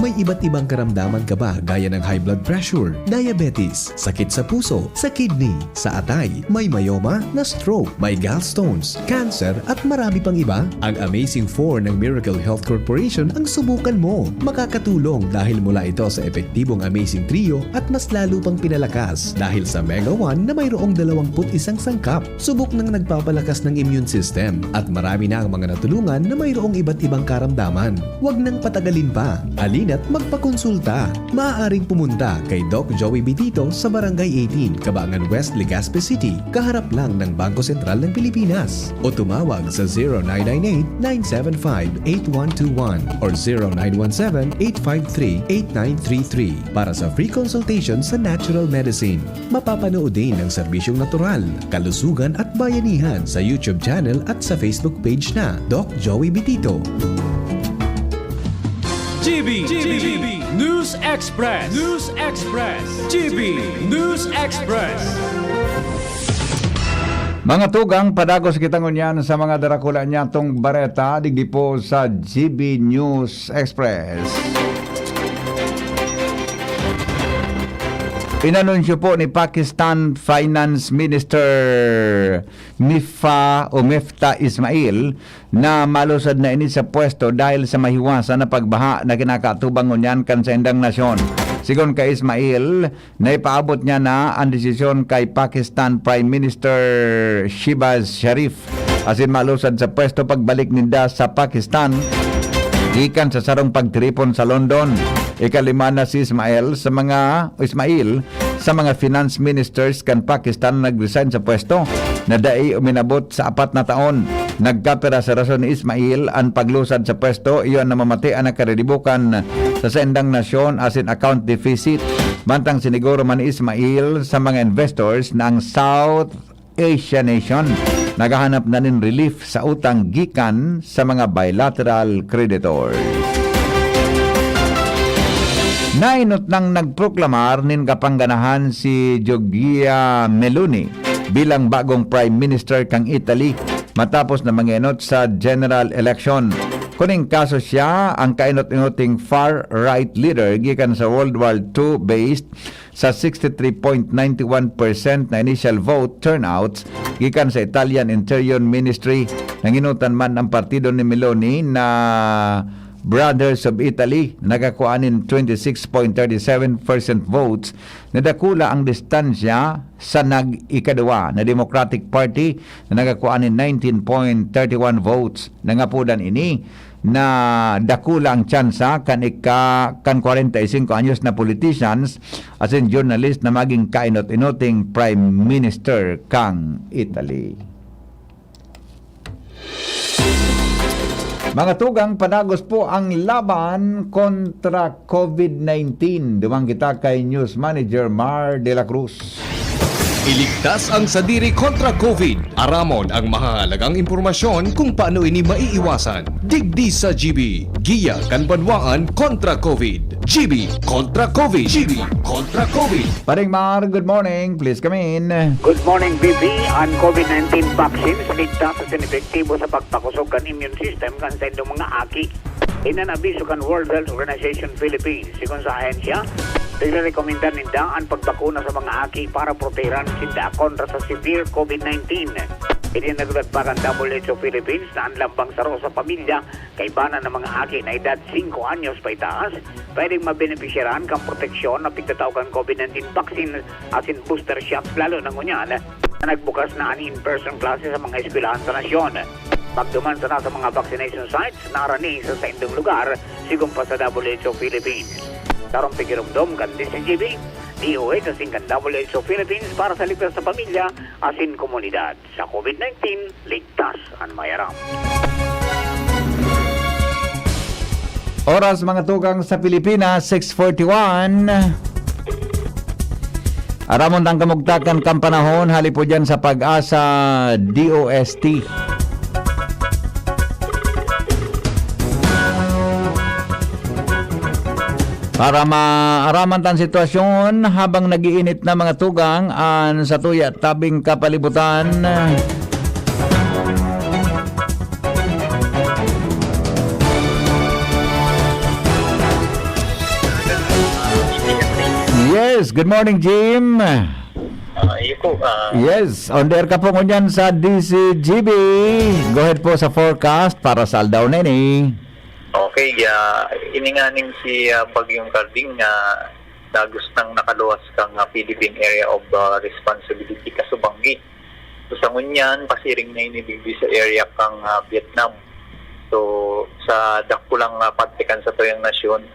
May iba't ibang karamdaman ka ba gaya ng high blood pressure, diabetes, sakit sa puso, sa kidney, sa atay, may myoma, na stroke, may gallstones, cancer at marami pang iba? Ang Amazing 4 ng Miracle Health Corporation ang subukan mo. Makakatulong dahil mula ito sa epektibong Amazing Trio at mas lalo pang pinalakas dahil sa Mega 1 na mayroong 21 sangkap. Subok ng nagpapalakas ng immune system at marami na ang mga natulungan na mayroong iba't ibang karamdaman. Huwag nang patagalin pa. Alina't magpakonsulta. Maaaring pumunta kay Doc Joey Bitito sa Barangay 18, Cabangan West, Legazpi City, kaharap lang ng Bangko Sentral ng Pilipinas. O tumawag sa 0998-975-8121 or 0917-853-8933 para sa free consultation sa natural medicine. Mapapanood din ang serbisyong natural, kalusugan at bayanihan sa YouTube channel at sa Facebook page na Doc Joey Bitito. GB News Express. News Express. GB News Express. Mga tugang, padagos kita ngunyan sa mga darakula niya tong bareta, digdi po sa GB News Express. Inanunsyo po ni Pakistan Finance Minister Miftah Ismail na malusad na ini sa pwesto dahil sa mahiwasan na pagbaha na kinakatubang ngunyan kan sa indang nasyon. Sigon kay Ismail, naipaabot niya na ang desisyon kay Pakistan Prime Minister Shehbaz Sharif asin malusad sa pwesto pagbalik ninda sa Pakistan gikan sa sarong pagtripon sa London. Ikalima na si Ismail sa mga finance ministers kan Pakistan nag-resign sa pwesto na dai uminabot sa 4 na taon. Nagkapira sa rason ni Ismail ang paglusad sa pwesto iyon na mamatian ang karedibukan sa sendang nasyon asin account deficit. Bantang siniguro man ni Ismail sa mga investors ng South Asia nation nagahanap na nin relief sa utang gikan sa mga bilateral creditors. Nainot nang nagproklamar nin kapangganahan si Giorgia Meloni bilang bagong Prime Minister kang Italy matapos na manginot sa general election. Kuning kaso siya ang kainot-inoting far-right leader gikan sa World War II based sa 63.91% na initial vote turnouts gikan sa Italian Interior Ministry. Nanginutan man ang partido ni Meloni na Brothers of Italy nagakuanin 26.37% votes, nadakula ang distansya sa nag-ikaduwa na Democratic Party na nagakuanin 19.31 votes. Nangapudan ini na dakula ang tsansa kan 45 anyos na politicians asin journalist na maging kainot-inoting Prime Minister kang Italy. Mga tugang, panagos po ang laban kontra COVID-19. Dumang kita kay News Manager Mar de la Cruz. Iligtas ang sadiri kontra COVID. Aramon ang mahalagang impormasyon kung paano ini maiiwasan. Digdi sa GB. Giya kan banwaan kontra COVID. GB kontra COVID. GB kontra COVID. Paring Mar, good morning. Please come in. Good morning, BB. Ang COVID-19 vaccines ligtas at inepektibo sa pagpakusog kan immune system kan sa indong mga aki. Inanabiso kan World Health Organization Philippines. Sigon sa ahensya, nagre-recommenda ninda ang pagbakuna sa mga aki para protehan sinda kontra sa severe COVID-19. Itinagdag pa kan WHO Philippines na ang lambang saro sa pamilya kay bana ng mga aki na edad 5 anyos pa itaas, pwedeng mabenepisyaran kang proteksyon na pigtatawag COVID-19 vaccine asin booster shots lalo ng ngunyan na nagbukas na ang in-person classes sa mga eskwelahan sa nasyon. Pagduman sa nasa mga vaccination sites, narani sa indong lugar, sigong pa sa WHO Philippines. Tarong pigirumdom kan DCGB, DOH asin kan WHO Philippines para sa ligtas sa pamilya asin komunidad. Sa COVID-19, ligtas ang mayaram. Oras mga tugang sa Pilipinas, 6:41. Aramon ang kamugtakan kang panahon, halipo dyan sa Pag-asa DOST. Para maaraman tan sitwasyon habang nagiinit na mga tugang an sa tuya tabing kapalibutan. Yes, good morning Jim. Yes, on the air ka po ngunyan sa DCGB. Go ahead po sa forecast para sa Aldaw Nene. Okay, ininganing si Bagyong Karding na dagos nang nakaluwas kang Philippine Area of Responsibility kasubanggi. So sa ngunyan, pasiring na inibigbi sa area kang Vietnam. So sa dakulang pagtikan sa toyang nasyon,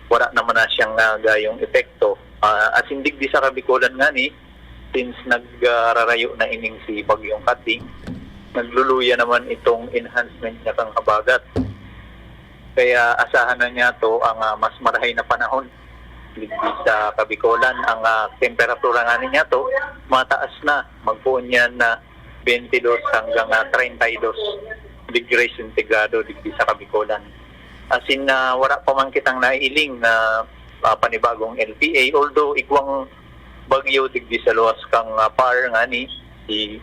wala naman na siyang gayong epekto. As indigdi sa Kabikulan nga ni, since nagrarayo na ining si Bagyong Karding, nagluluya naman itong enhancement niya kang habagat. Kaya asahan na niya to ang mas marahay na panahon sa Kabikulan. Ang temperatura nga niya to mataas na, magpuon yan na 22 hanggang 32 degrees centigrado digdi sa Kabikulan. As in, wala pa man kitang naiiling na panibagong LPA, although igwang bagyo digdi sa luwas kang par nga ni si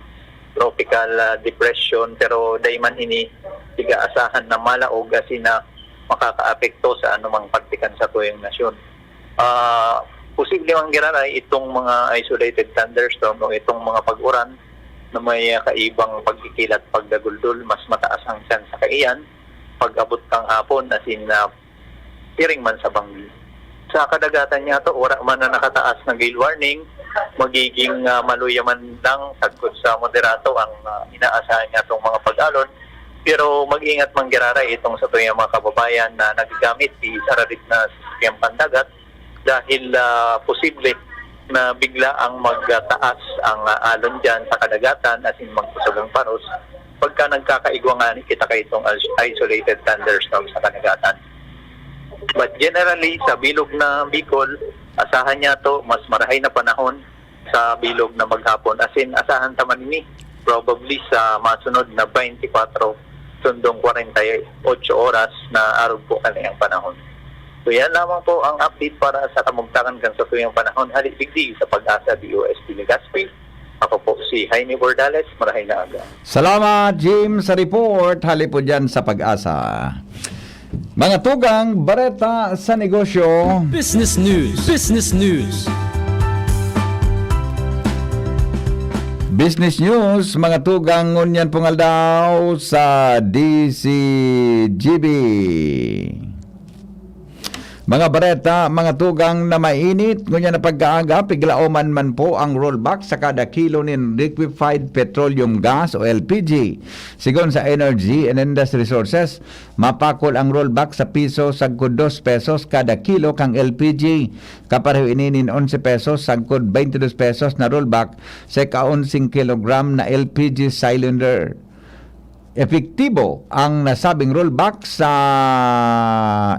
tropical depression, pero dayman ini tiga asahan na malaog asin na makakaapekto sa anumang pagtikan sa tuyong nasyon. posible mangyari itong mga isolated thunderstorm o itong mga pag-uran na may kaibang pagkikilat, pagdaguldol, mas mataas ang chance sa kaiyan pag-abot kang hapon as in tiring man sa Bangli. Sa kadagatan niya to, ora man na nakataas na gale warning, magiging maluyaman lang sagkod sa moderato ang inaasahan niya itong mga pag-alon. Pero mag-ingat manggiraray itong sa tuyang mga kababayan na nagagamit di sararit na sasakyang pandagat dahil posible na bigla ang magtaas ang alon dyan sa kadagatan as in magpusog ang paros pagka nagkakaigwangan kita kay itong isolated thunderstorm sa kadagatan. But generally, sa bilog na Bicol, asahan niya to mas marahay na panahon sa bilog na maghapon. As in, asahan taman ini probably sa masunod na 24 sundong 48 oras na araw po kaniyang panahon. So yan lamang po ang update para sa kamugtakan kan sa tuyang panahon. Halik-digdig sa Pag-asa DOST Legazpi. Ako po si Jaime Bordales, marahay na aga. Salamat, Jim, sa report. Hali po dyan sa Pag-asa. Mga tugang bareta sa negosyo. Business News. Business News. Business News, mga tugang ngunyan pungal daw sa DCGB. Mga bareta, mga tugang na mainit, ngunyan na pagkaaga, piglaoman man po ang rollback sa kada kilo ng liquefied petroleum gas o LPG. Sigon sa Energy and Industry Resources, mapakol ang rollback sa piso sagkod 2 pesos kada kilo kang LPG. Kapareho ininin 11 pesos sagkod 22 pesos na rollback sa ka-11 kilogram na LPG cylinder. Epektibo ang nasabing rollback sa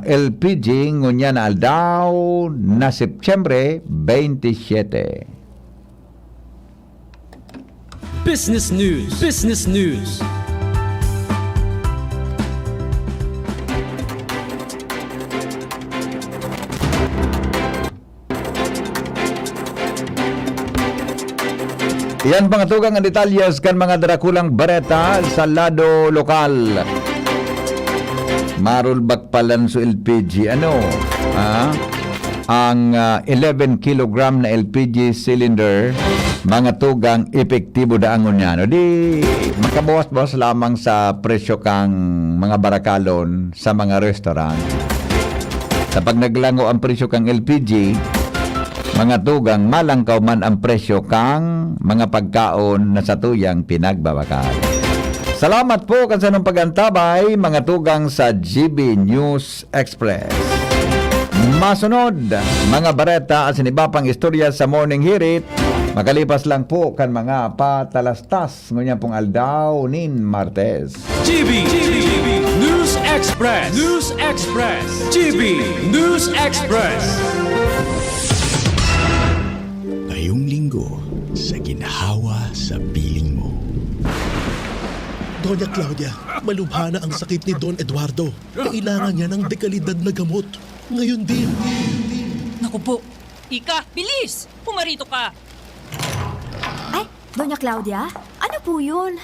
LPG ngunya na aldaw na Setyembre 27. Business News. Business News. Yan mga tugang ang detalyes kan mga darakulang bareta sa lado lokal. Marulbak palan sa LPG. Ang 11 kilogram na LPG cylinder, mga tugang epektibo daangon niya. Di makabawas-bawas lamang sa presyo kang mga barakalon sa mga restaurant. Sa pag naglango ang presyo kang LPG, mga tugang malangkaw man ang presyo kang mga pagkaon na sa tuyang pinagbabakal. Salamat po kasi nung pagantabay, mga tugang sa GB News Express. Masunod, mga bareta at sinibapang istorya sa Morning Hirit. Makalipas lang po kan mga patalastas ngunyan pong aldaw nin Martes. GB News Express. News Express. GB News Express. Ngayong linggo, sa ginhawa sa piling mo. Doña Claudia, malubha na ang sakit ni Don Eduardo. Kailangan niya ng dekalidad na gamot. Ngayon din. Naku po. Ika, bilis! Pumarito ka! Ay, Doña Claudia, ano po yun?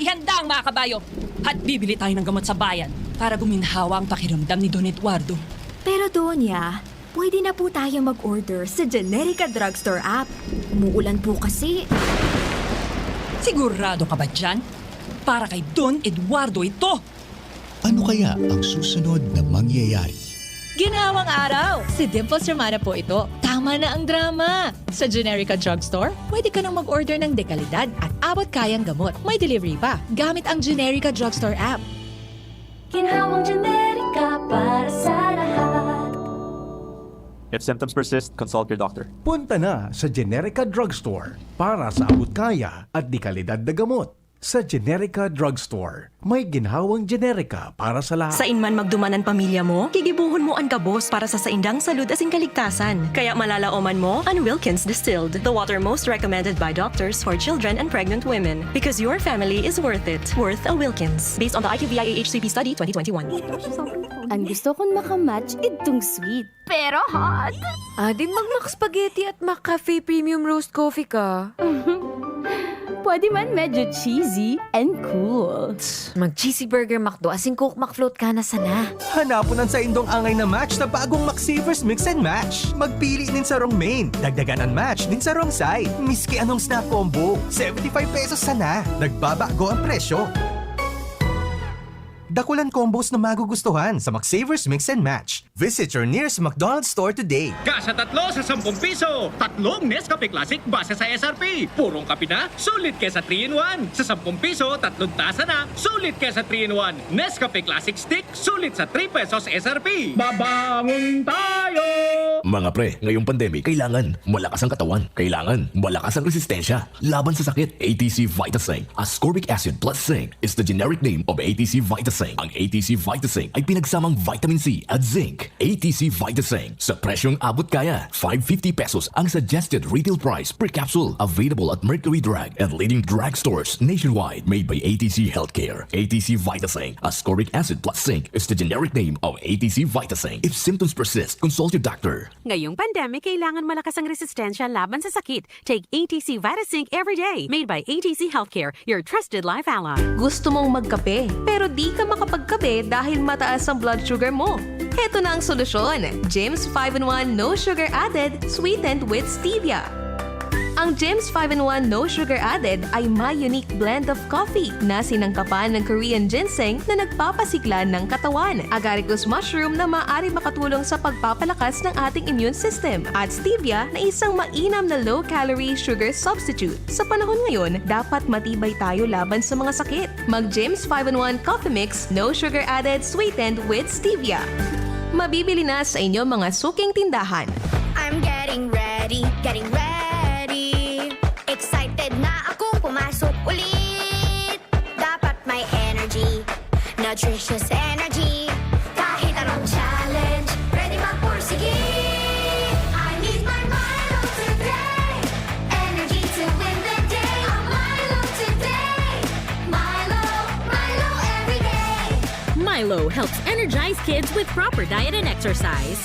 Ihanda ang mga kabayo at bibili tayo ng gamot sa bayan para guminhawa ang pakiramdam ni Don Eduardo. Pero Doña, pwede na po tayo mag-order sa Generica Drugstore app. Umuulan po kasi. Sigurado ka ba dyan? Para kay Don Eduardo ito! Ano kaya ang susunod na mangyayari? Ginawang araw! Si Dimples Romana po ito. Tama na ang drama! Sa Generica Drugstore, pwede ka nang mag-order ng dekalidad at abot kayang gamot. May delivery pa gamit ang Generica Drugstore app. Ginawang Generica para sa lahat. If symptoms persist, consult your doctor. Punta na sa Generica Drugstore para sa abot kaya at dekalidad na gamot. Sa Generica Drugstore, may ginhawang Generica para sa lahat. Sa inman magdumanan pamilya mo, gigibuhon mo ang kabos para sa saindang salud asing kaligtasan. Kaya malalaoman mo ang Wilkins Distilled, the water most recommended by doctors for children and pregnant women. Because your family is worth it. Worth a Wilkins. Based on the IQVIA HCP study 2021. Ang gusto kong makamatch itong sweet. Pero hot. Di mag-Mac Spaghetti at Mac Cafe Premium Roast Coffee ka. pwede man medyo cheesy and cool. Mag-cheesy burger McDo asing Coke McFloat ka na sana. Hanapunan sa indong angay na match na bagong McSavers Mix and Match. Magpili din sa wrong main, dagdagan ang match din sa wrong side. Miski anong snack combo, 75 pesos sana. Nagbabago ang presyo. Dakulan combos na magugustuhan sa McSavers Mix and Match. Visit your nearest McDonald's store today. Kasa tatlo sa 10 piso. Tatlong Nescafe Classic base sa SRP. Purong kape na, sulit kesa 3-in-1. Sa 10 piso, 3 tasa na, sulit kesa 3-in-1. Nescafe Classic Stick, sulit sa 3 pesos SRP. Babangon tayo! Mga pre, ngayong pandemic, kailangan malakas ang katawan. Kailangan malakas ang resistensya. Laban sa sakit, ATC Vitasync. Ascorbic acid plus zinc is the generic name of ATC Vitasync. Ang ATC Vitasync ay pinagsamang vitamin C at zinc. ATC Vitasync sa presyong abot kaya. 550 pesos ang suggested retail price per capsule. Available at Mercury Drug and leading drugstores nationwide. Made by ATC Healthcare. ATC Vitasync. Ascorbic acid plus zinc is the generic name of ATC Vitasync. If symptoms persist, consult your doctor. Ngayong pandemic, kailangan malakas ang resistensya laban sa sakit. Take ATC Vitasync every day. Made by ATC Healthcare, your trusted life ally. Gusto mong magkape, pero di ka makapagkape dahil mataas ang blood sugar mo. Heto na ang solusyon. James 5-in-1 No Sugar Added, sweetened with stevia. Ang James 5-in-1 No Sugar Added ay may unique blend of coffee na sinangkapan ng Korean ginseng na nagpapasigla ng katawan, agaricus mushroom na maaari makatulong sa pagpapalakas ng ating immune system, at stevia na isang mainam na low-calorie sugar substitute. Sa panahon ngayon, dapat matibay tayo laban sa mga sakit. Mag James 5-in-1 Coffee Mix No Sugar Added, sweetened with stevia. Mabibili na sa inyong mga suking tindahan. I'm getting ready. Excited na akong pumasok ulit. Dapat may energy, nutritious energy. Kahit anong challenge, ready magpursige. I need my Milo today. Energy to win the day. I'm Milo today. Milo everyday. Milo helps energize kids with proper diet and exercise.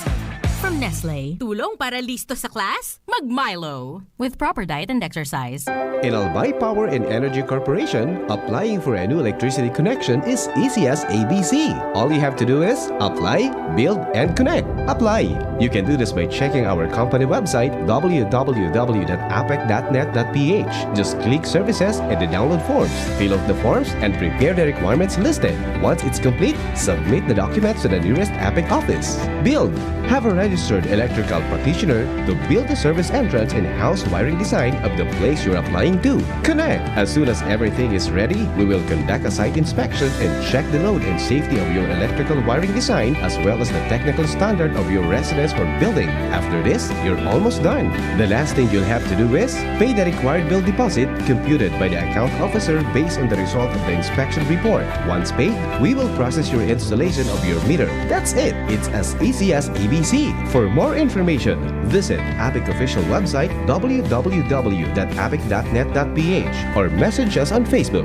From Nestle, tulong para listo sa class? Mag-Milo. With proper diet and exercise. In Albay Power and Energy Corporation, applying for a new electricity connection is easy as ABC. All you have to do is apply, build, and connect. Apply. You can do this by checking our company website www.apec.net.ph. Just click Services and the download forms. Fill out the forms and prepare the requirements listed. Once it's complete, submit the documents to the nearest APEC office. Build. Have a registered electrical practitioner to build the service entrance and house wiring design of the place you're applying to. Connect. As soon as everything is ready, we will conduct a site inspection and check the load and safety of your electrical wiring design as well as the technical standard of your residence or building. After this, you're almost done. The last thing you'll have to do is pay the required bill deposit computed by the account officer based on the result of the inspection report. Once paid, we will process your installation of your meter. That's it. It's as easy as ABC. For more information, visit APEC official website www.apec.net.ph or message us on Facebook.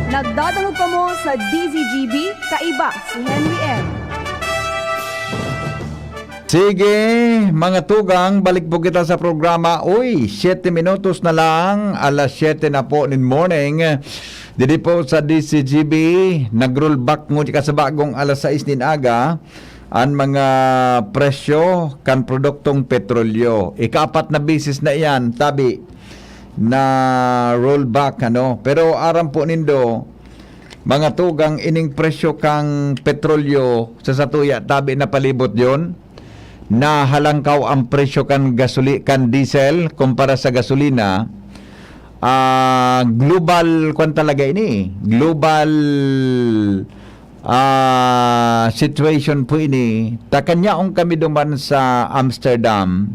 Nagdadalog ka mo sa DZGB, kaiba si Henry M. Sige, mga tugang, balik po kita sa programa. Uy, 7 minutos na lang, alas 7 na po in morning. Dili po sa DCGB, nag-roll back mo sa bagong alas 6 din aga, ang mga presyo kan produktong petrolyo. Ika-4 na bisis na iyan, tabi, na rollback, ano. Pero aram po nindo, mga tugang, ining presyo kang petrolyo sa satuya, tabi na palibot yon, na halangkaw ang presyo kan diesel kumpara sa gasolina. Global kwan talaga ini, global situation po ini. Takanyaong kami duman sa Amsterdam,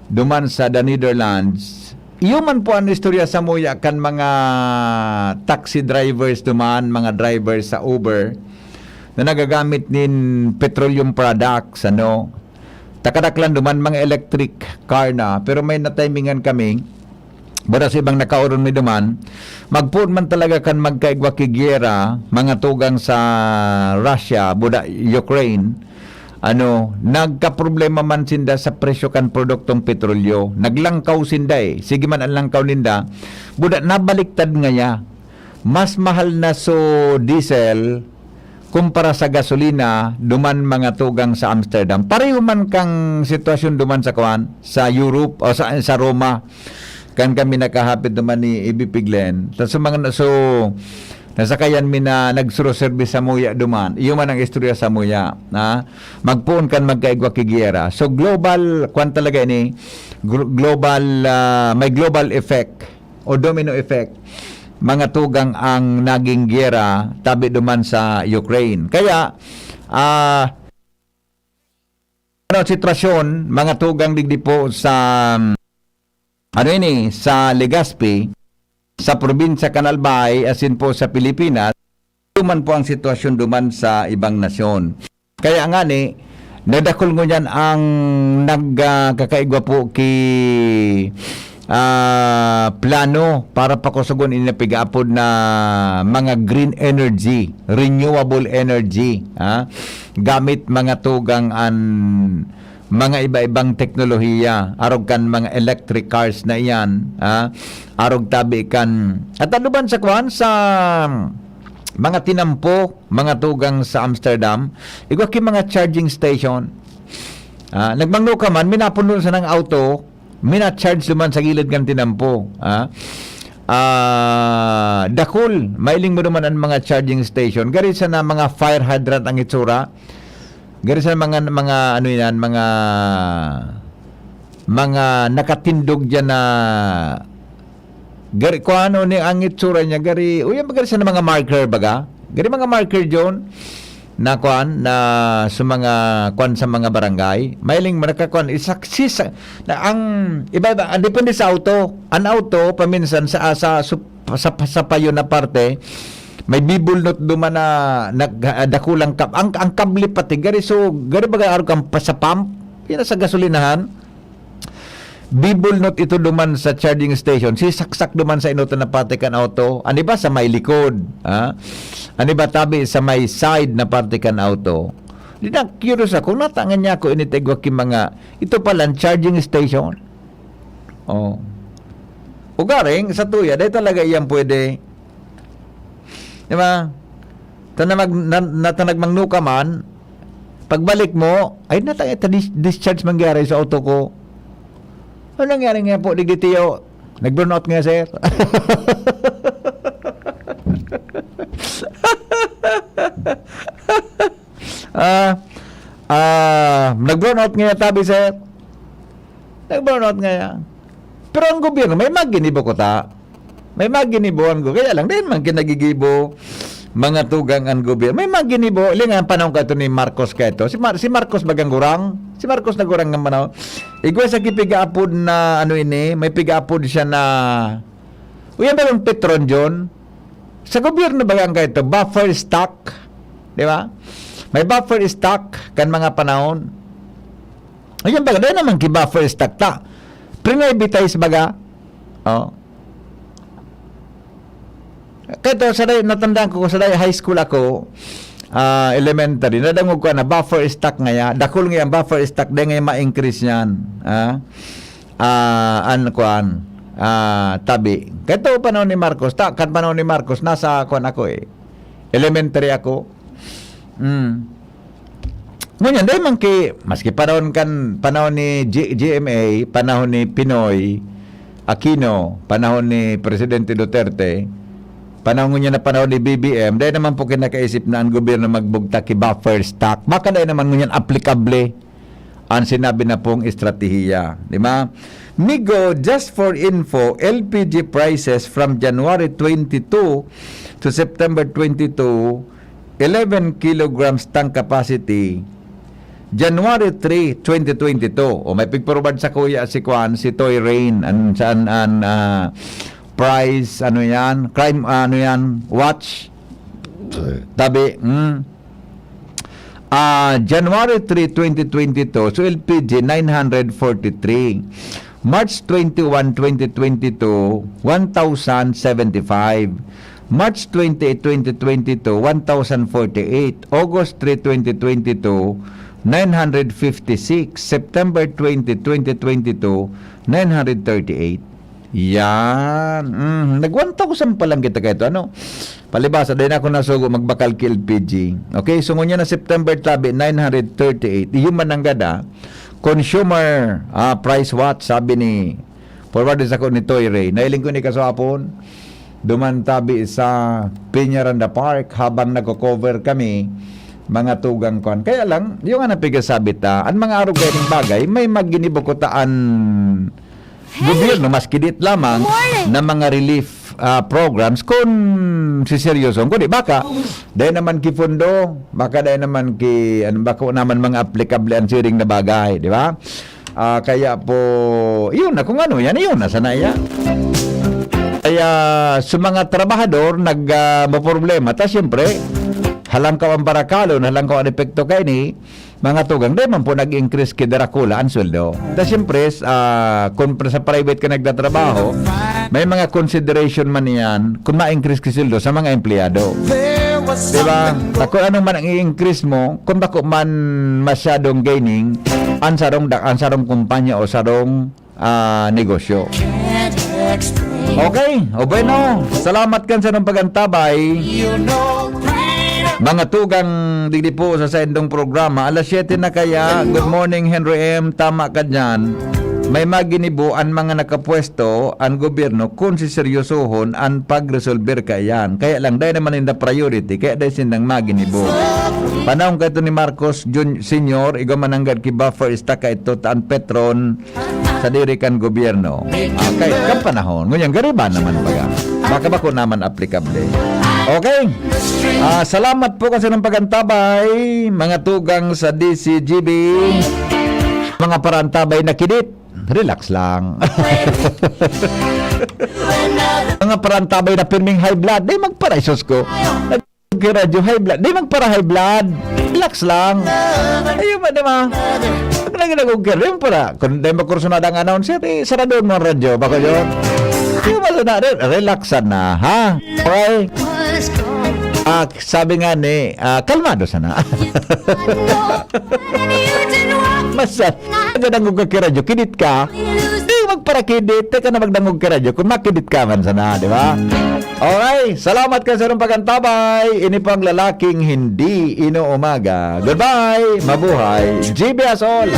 duman sa the Netherlands. Iyo man po ang istorya sa muya kan mga taxi drivers duman, mga drivers sa Uber na nagagamit nin petroleum products, ano. Takadaklan duman mga electric car na, pero may natimingan kami. Bada sa ibang nakauron mi duman, magpuon man talaga kan magkaigwa kigyera, mga tugang sa Russia, buda Ukraine, nagka-problema man sinda sa presyo kan produktong petrolyo. Naglangkaw sinda sige man ang langkaw ninda, buda nabaliktad ngaya. Mas mahal na so diesel kumpara sa gasolina duman mga tugang sa Amsterdam. Pareho man kang sitwasyon duman sa sa Europe o sa Roma. Kan kami nakahapit duman ni EBP Glen. So nasakayan mi na nagsuro service sa Muya duman. Iyo man ang istorya sa Muya. Magpuon kan magkaigwa kigiera. So global, talaga ini, may global effect o domino effect. Mga tugang ang naging giyera tabi duman sa Ukraine. Kaya, sitwasyon, mga tugang digdi po sa, sa Legazpi, sa probinsya Canalbay, asin po sa Pilipinas, duman po ang sitwasyon duman sa ibang nasyon. Kaya nga nadakol mo yan ang nagkakaigwa po plano para pakusugon inapigapod na mga green energy, renewable energy, gamit mga tugang mga iba-ibang teknolohiya, arog kan mga electric cars na iyan, arog tabi kan at anuban sa sa mga tinampo, mga tugang sa Amsterdam, igwa ki mga charging station. Nagmangno ka man, minapuno sa ng auto, mina-charge naman sa gilid kan tinampo. Dakol, mailing mo naman ang mga charging station. Gari sa na mga fire hydrant ang itsura. Gari sa mga nakatindog dyan na gari ko ni ang itsura niya gari sa na mga marker baga. Gari mga marker dyan na sa mga sa mga barangay. Mailing manakakuan isaksis na ang iba-iba depende sa auto. Ang auto paminsan sa payo na parte may bibulnot duman na nagdakulang ang kable pati gari baga araw kang sa pump yan sa gasolinahan bibulnot ito duman sa charging station saksak duman sa inuto na parte kan auto ani ba sa may likod ani ba tabi sa may side na parte kan auto di na curious ako natangan niya ako initigwa ki mga ito palang charging station ugaring sa tuya dahil talaga iyan pwede. Diba? Natanag mangnuka man, pagbalik mo, ay discharge mangyari sa auto ko. Ano nangyari nga po, digditiyo? Nag-burnout nga, sir. Nag-burnout nga tabi, sir. Nag-burnout nga yan. Pero ang gobyerno, may maginibo ko ta. May maginiboan ko. Kaya lang, din man kinagigibo mga tugang ang gobyerno. May maginibo. Ili nga, panahon ka ito ni Marcos ka ito. Si Marcos bagang gurang. Si Marcos na gurang ng panahon. Igwa sa kipigaapod na, may pigaapod siya na, uyan ba yung Petron John? Sa gobyerno bagang ka ito, buffer stock. Di ba? May buffer stock kan mga panahon. Uyan ba, dahil naman ki buffer stock ta. Pre-privatize baga. Kaya sa natandaan ko sa high school ako, elementary, nadangog ko na buffer stock ngaya, dakol nga yung buffer stock, dahil nga ma-increase yan. Tabi. Kaya panahon ni Marcos, panahon ni Marcos, nasa ako elementary ako. Ngunyan, dahil man maski panahon ni GMA, panahon ni Pinoy Aquino, panahon ni Presidente Duterte, panahon niya na panahon ni BBM, dahil naman po kinakaisip na ang gobyerno magbugta ki buffer stock. Baka dahil naman ngunyan applicable ang sinabi na pong estratehiya. Di ba? Migo, just for info, LPG prices from January 22 to September 22, 11 kilograms tank capacity. January 3, 2022. May pigpurubad sa kuya si Toy Rain. Price, crime, watch. Tabi, January 3, 2022, so LPG, 943. March 21, 2022, 1,075. March 28, 2022, 1,048. August 3, 2022, 956. September 20, 2022, 938. Yan. Nag-1,000 pa lang kita kahit ano. Palibasa, dahil ako nasugo magbakal ki LPG. Okay, so ngunyan na September tabi, 938. Yung mananggada, consumer price watch, sabi ni forwarded ako ni Toy Ray. Nailing ko ni kasapon, dumantabi sa Piñaranda Park habang nagko-cover kami mga tugang kon. Kaya lang, yung napigasabit ang mga araw gayong bagay, may maginibukutaan gobyerno, mas kidit lamang na mga relief programs kung siseryoso. Kundi baka, dahil naman ki fundo, baka dahil naman ki, baka naman mga applicable ang siring na bagay, di ba? Kaya po, yun na, kung ano yan, yun na, sana yan. Kaya, sa mga trabahador, maproblema. Ta, siyempre, halangkaw ang barakalon, halangkaw ang epekto kay ni, mga tugang, di man po nag-increase kay Dracula ang sweldo. Dahil siyempre, kung sa private ka nagtatrabaho, may mga consideration man yan kung ma-increase kay sweldo sa mga empleyado. Diba? Kung anong man ang i-increase mo, kung bako man masyadong gaining, ang sarong kumpanya o sarong negosyo. Okay, o bueno, salamat kan sa nung pagantabay. Mga tugang digdi po sa sendong programa, alas 7 na kaya. Good morning Henry M. Tama ka dyan. May maginibo ang mga nakapwesto ang gobyerno kung siseryosohon ang pag-resolver kayan. Kaya lang dahil naman in the priority, kaya dahil sindang maginibo. Panahon ka ito ni Marcos Sr. Igo mananggad ki buffer ista ka ito taan Petron sa dirikan gobyerno. Okay, kang panahon. Ngunyan, gariba naman baga. Baka ba ko naman applicable. Okay. Salamat po kasi ng pagantabay, mga tugang sa DCGB. Mga parantabay na kidit. Relax lang. Mga parantabay na pirming high blood, di magparaisos ko. Nag-radyo high blood, di magpara high blood. Relax lang. Ayun ba naman? Pag nag-nag-ugir, yun pala. Kung di makursunad ang announcer, saradon mo ang radyo. Baka yun. Ayun ba na, relaxan na, ha? Okay? Sabi nga ni, kalmado sana. Masat. Magdangog ka kiradyo, kidit ka. Di magparakidit, teka na magdangog kiradyo, kung makidit ka man sana, di ba? Okay, salamat ka sa nung pagantabay. Ini pang lalaking hindi inuumaga. Goodbye, mabuhay. GB us all.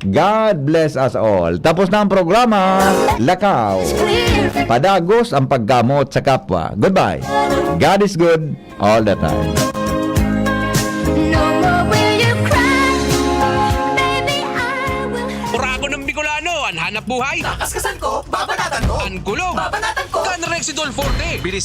God bless us all. Tapos na ang programa. Lakaw. Padagos ang paggamot sa kapwa. Goodbye. God is good all the time. Urago ng Bicolano, ang hanap buhay. Kakaskasan ko, babanatan ko. Ang gulong, Babanatan ko. Canrexidol Forte. Bilis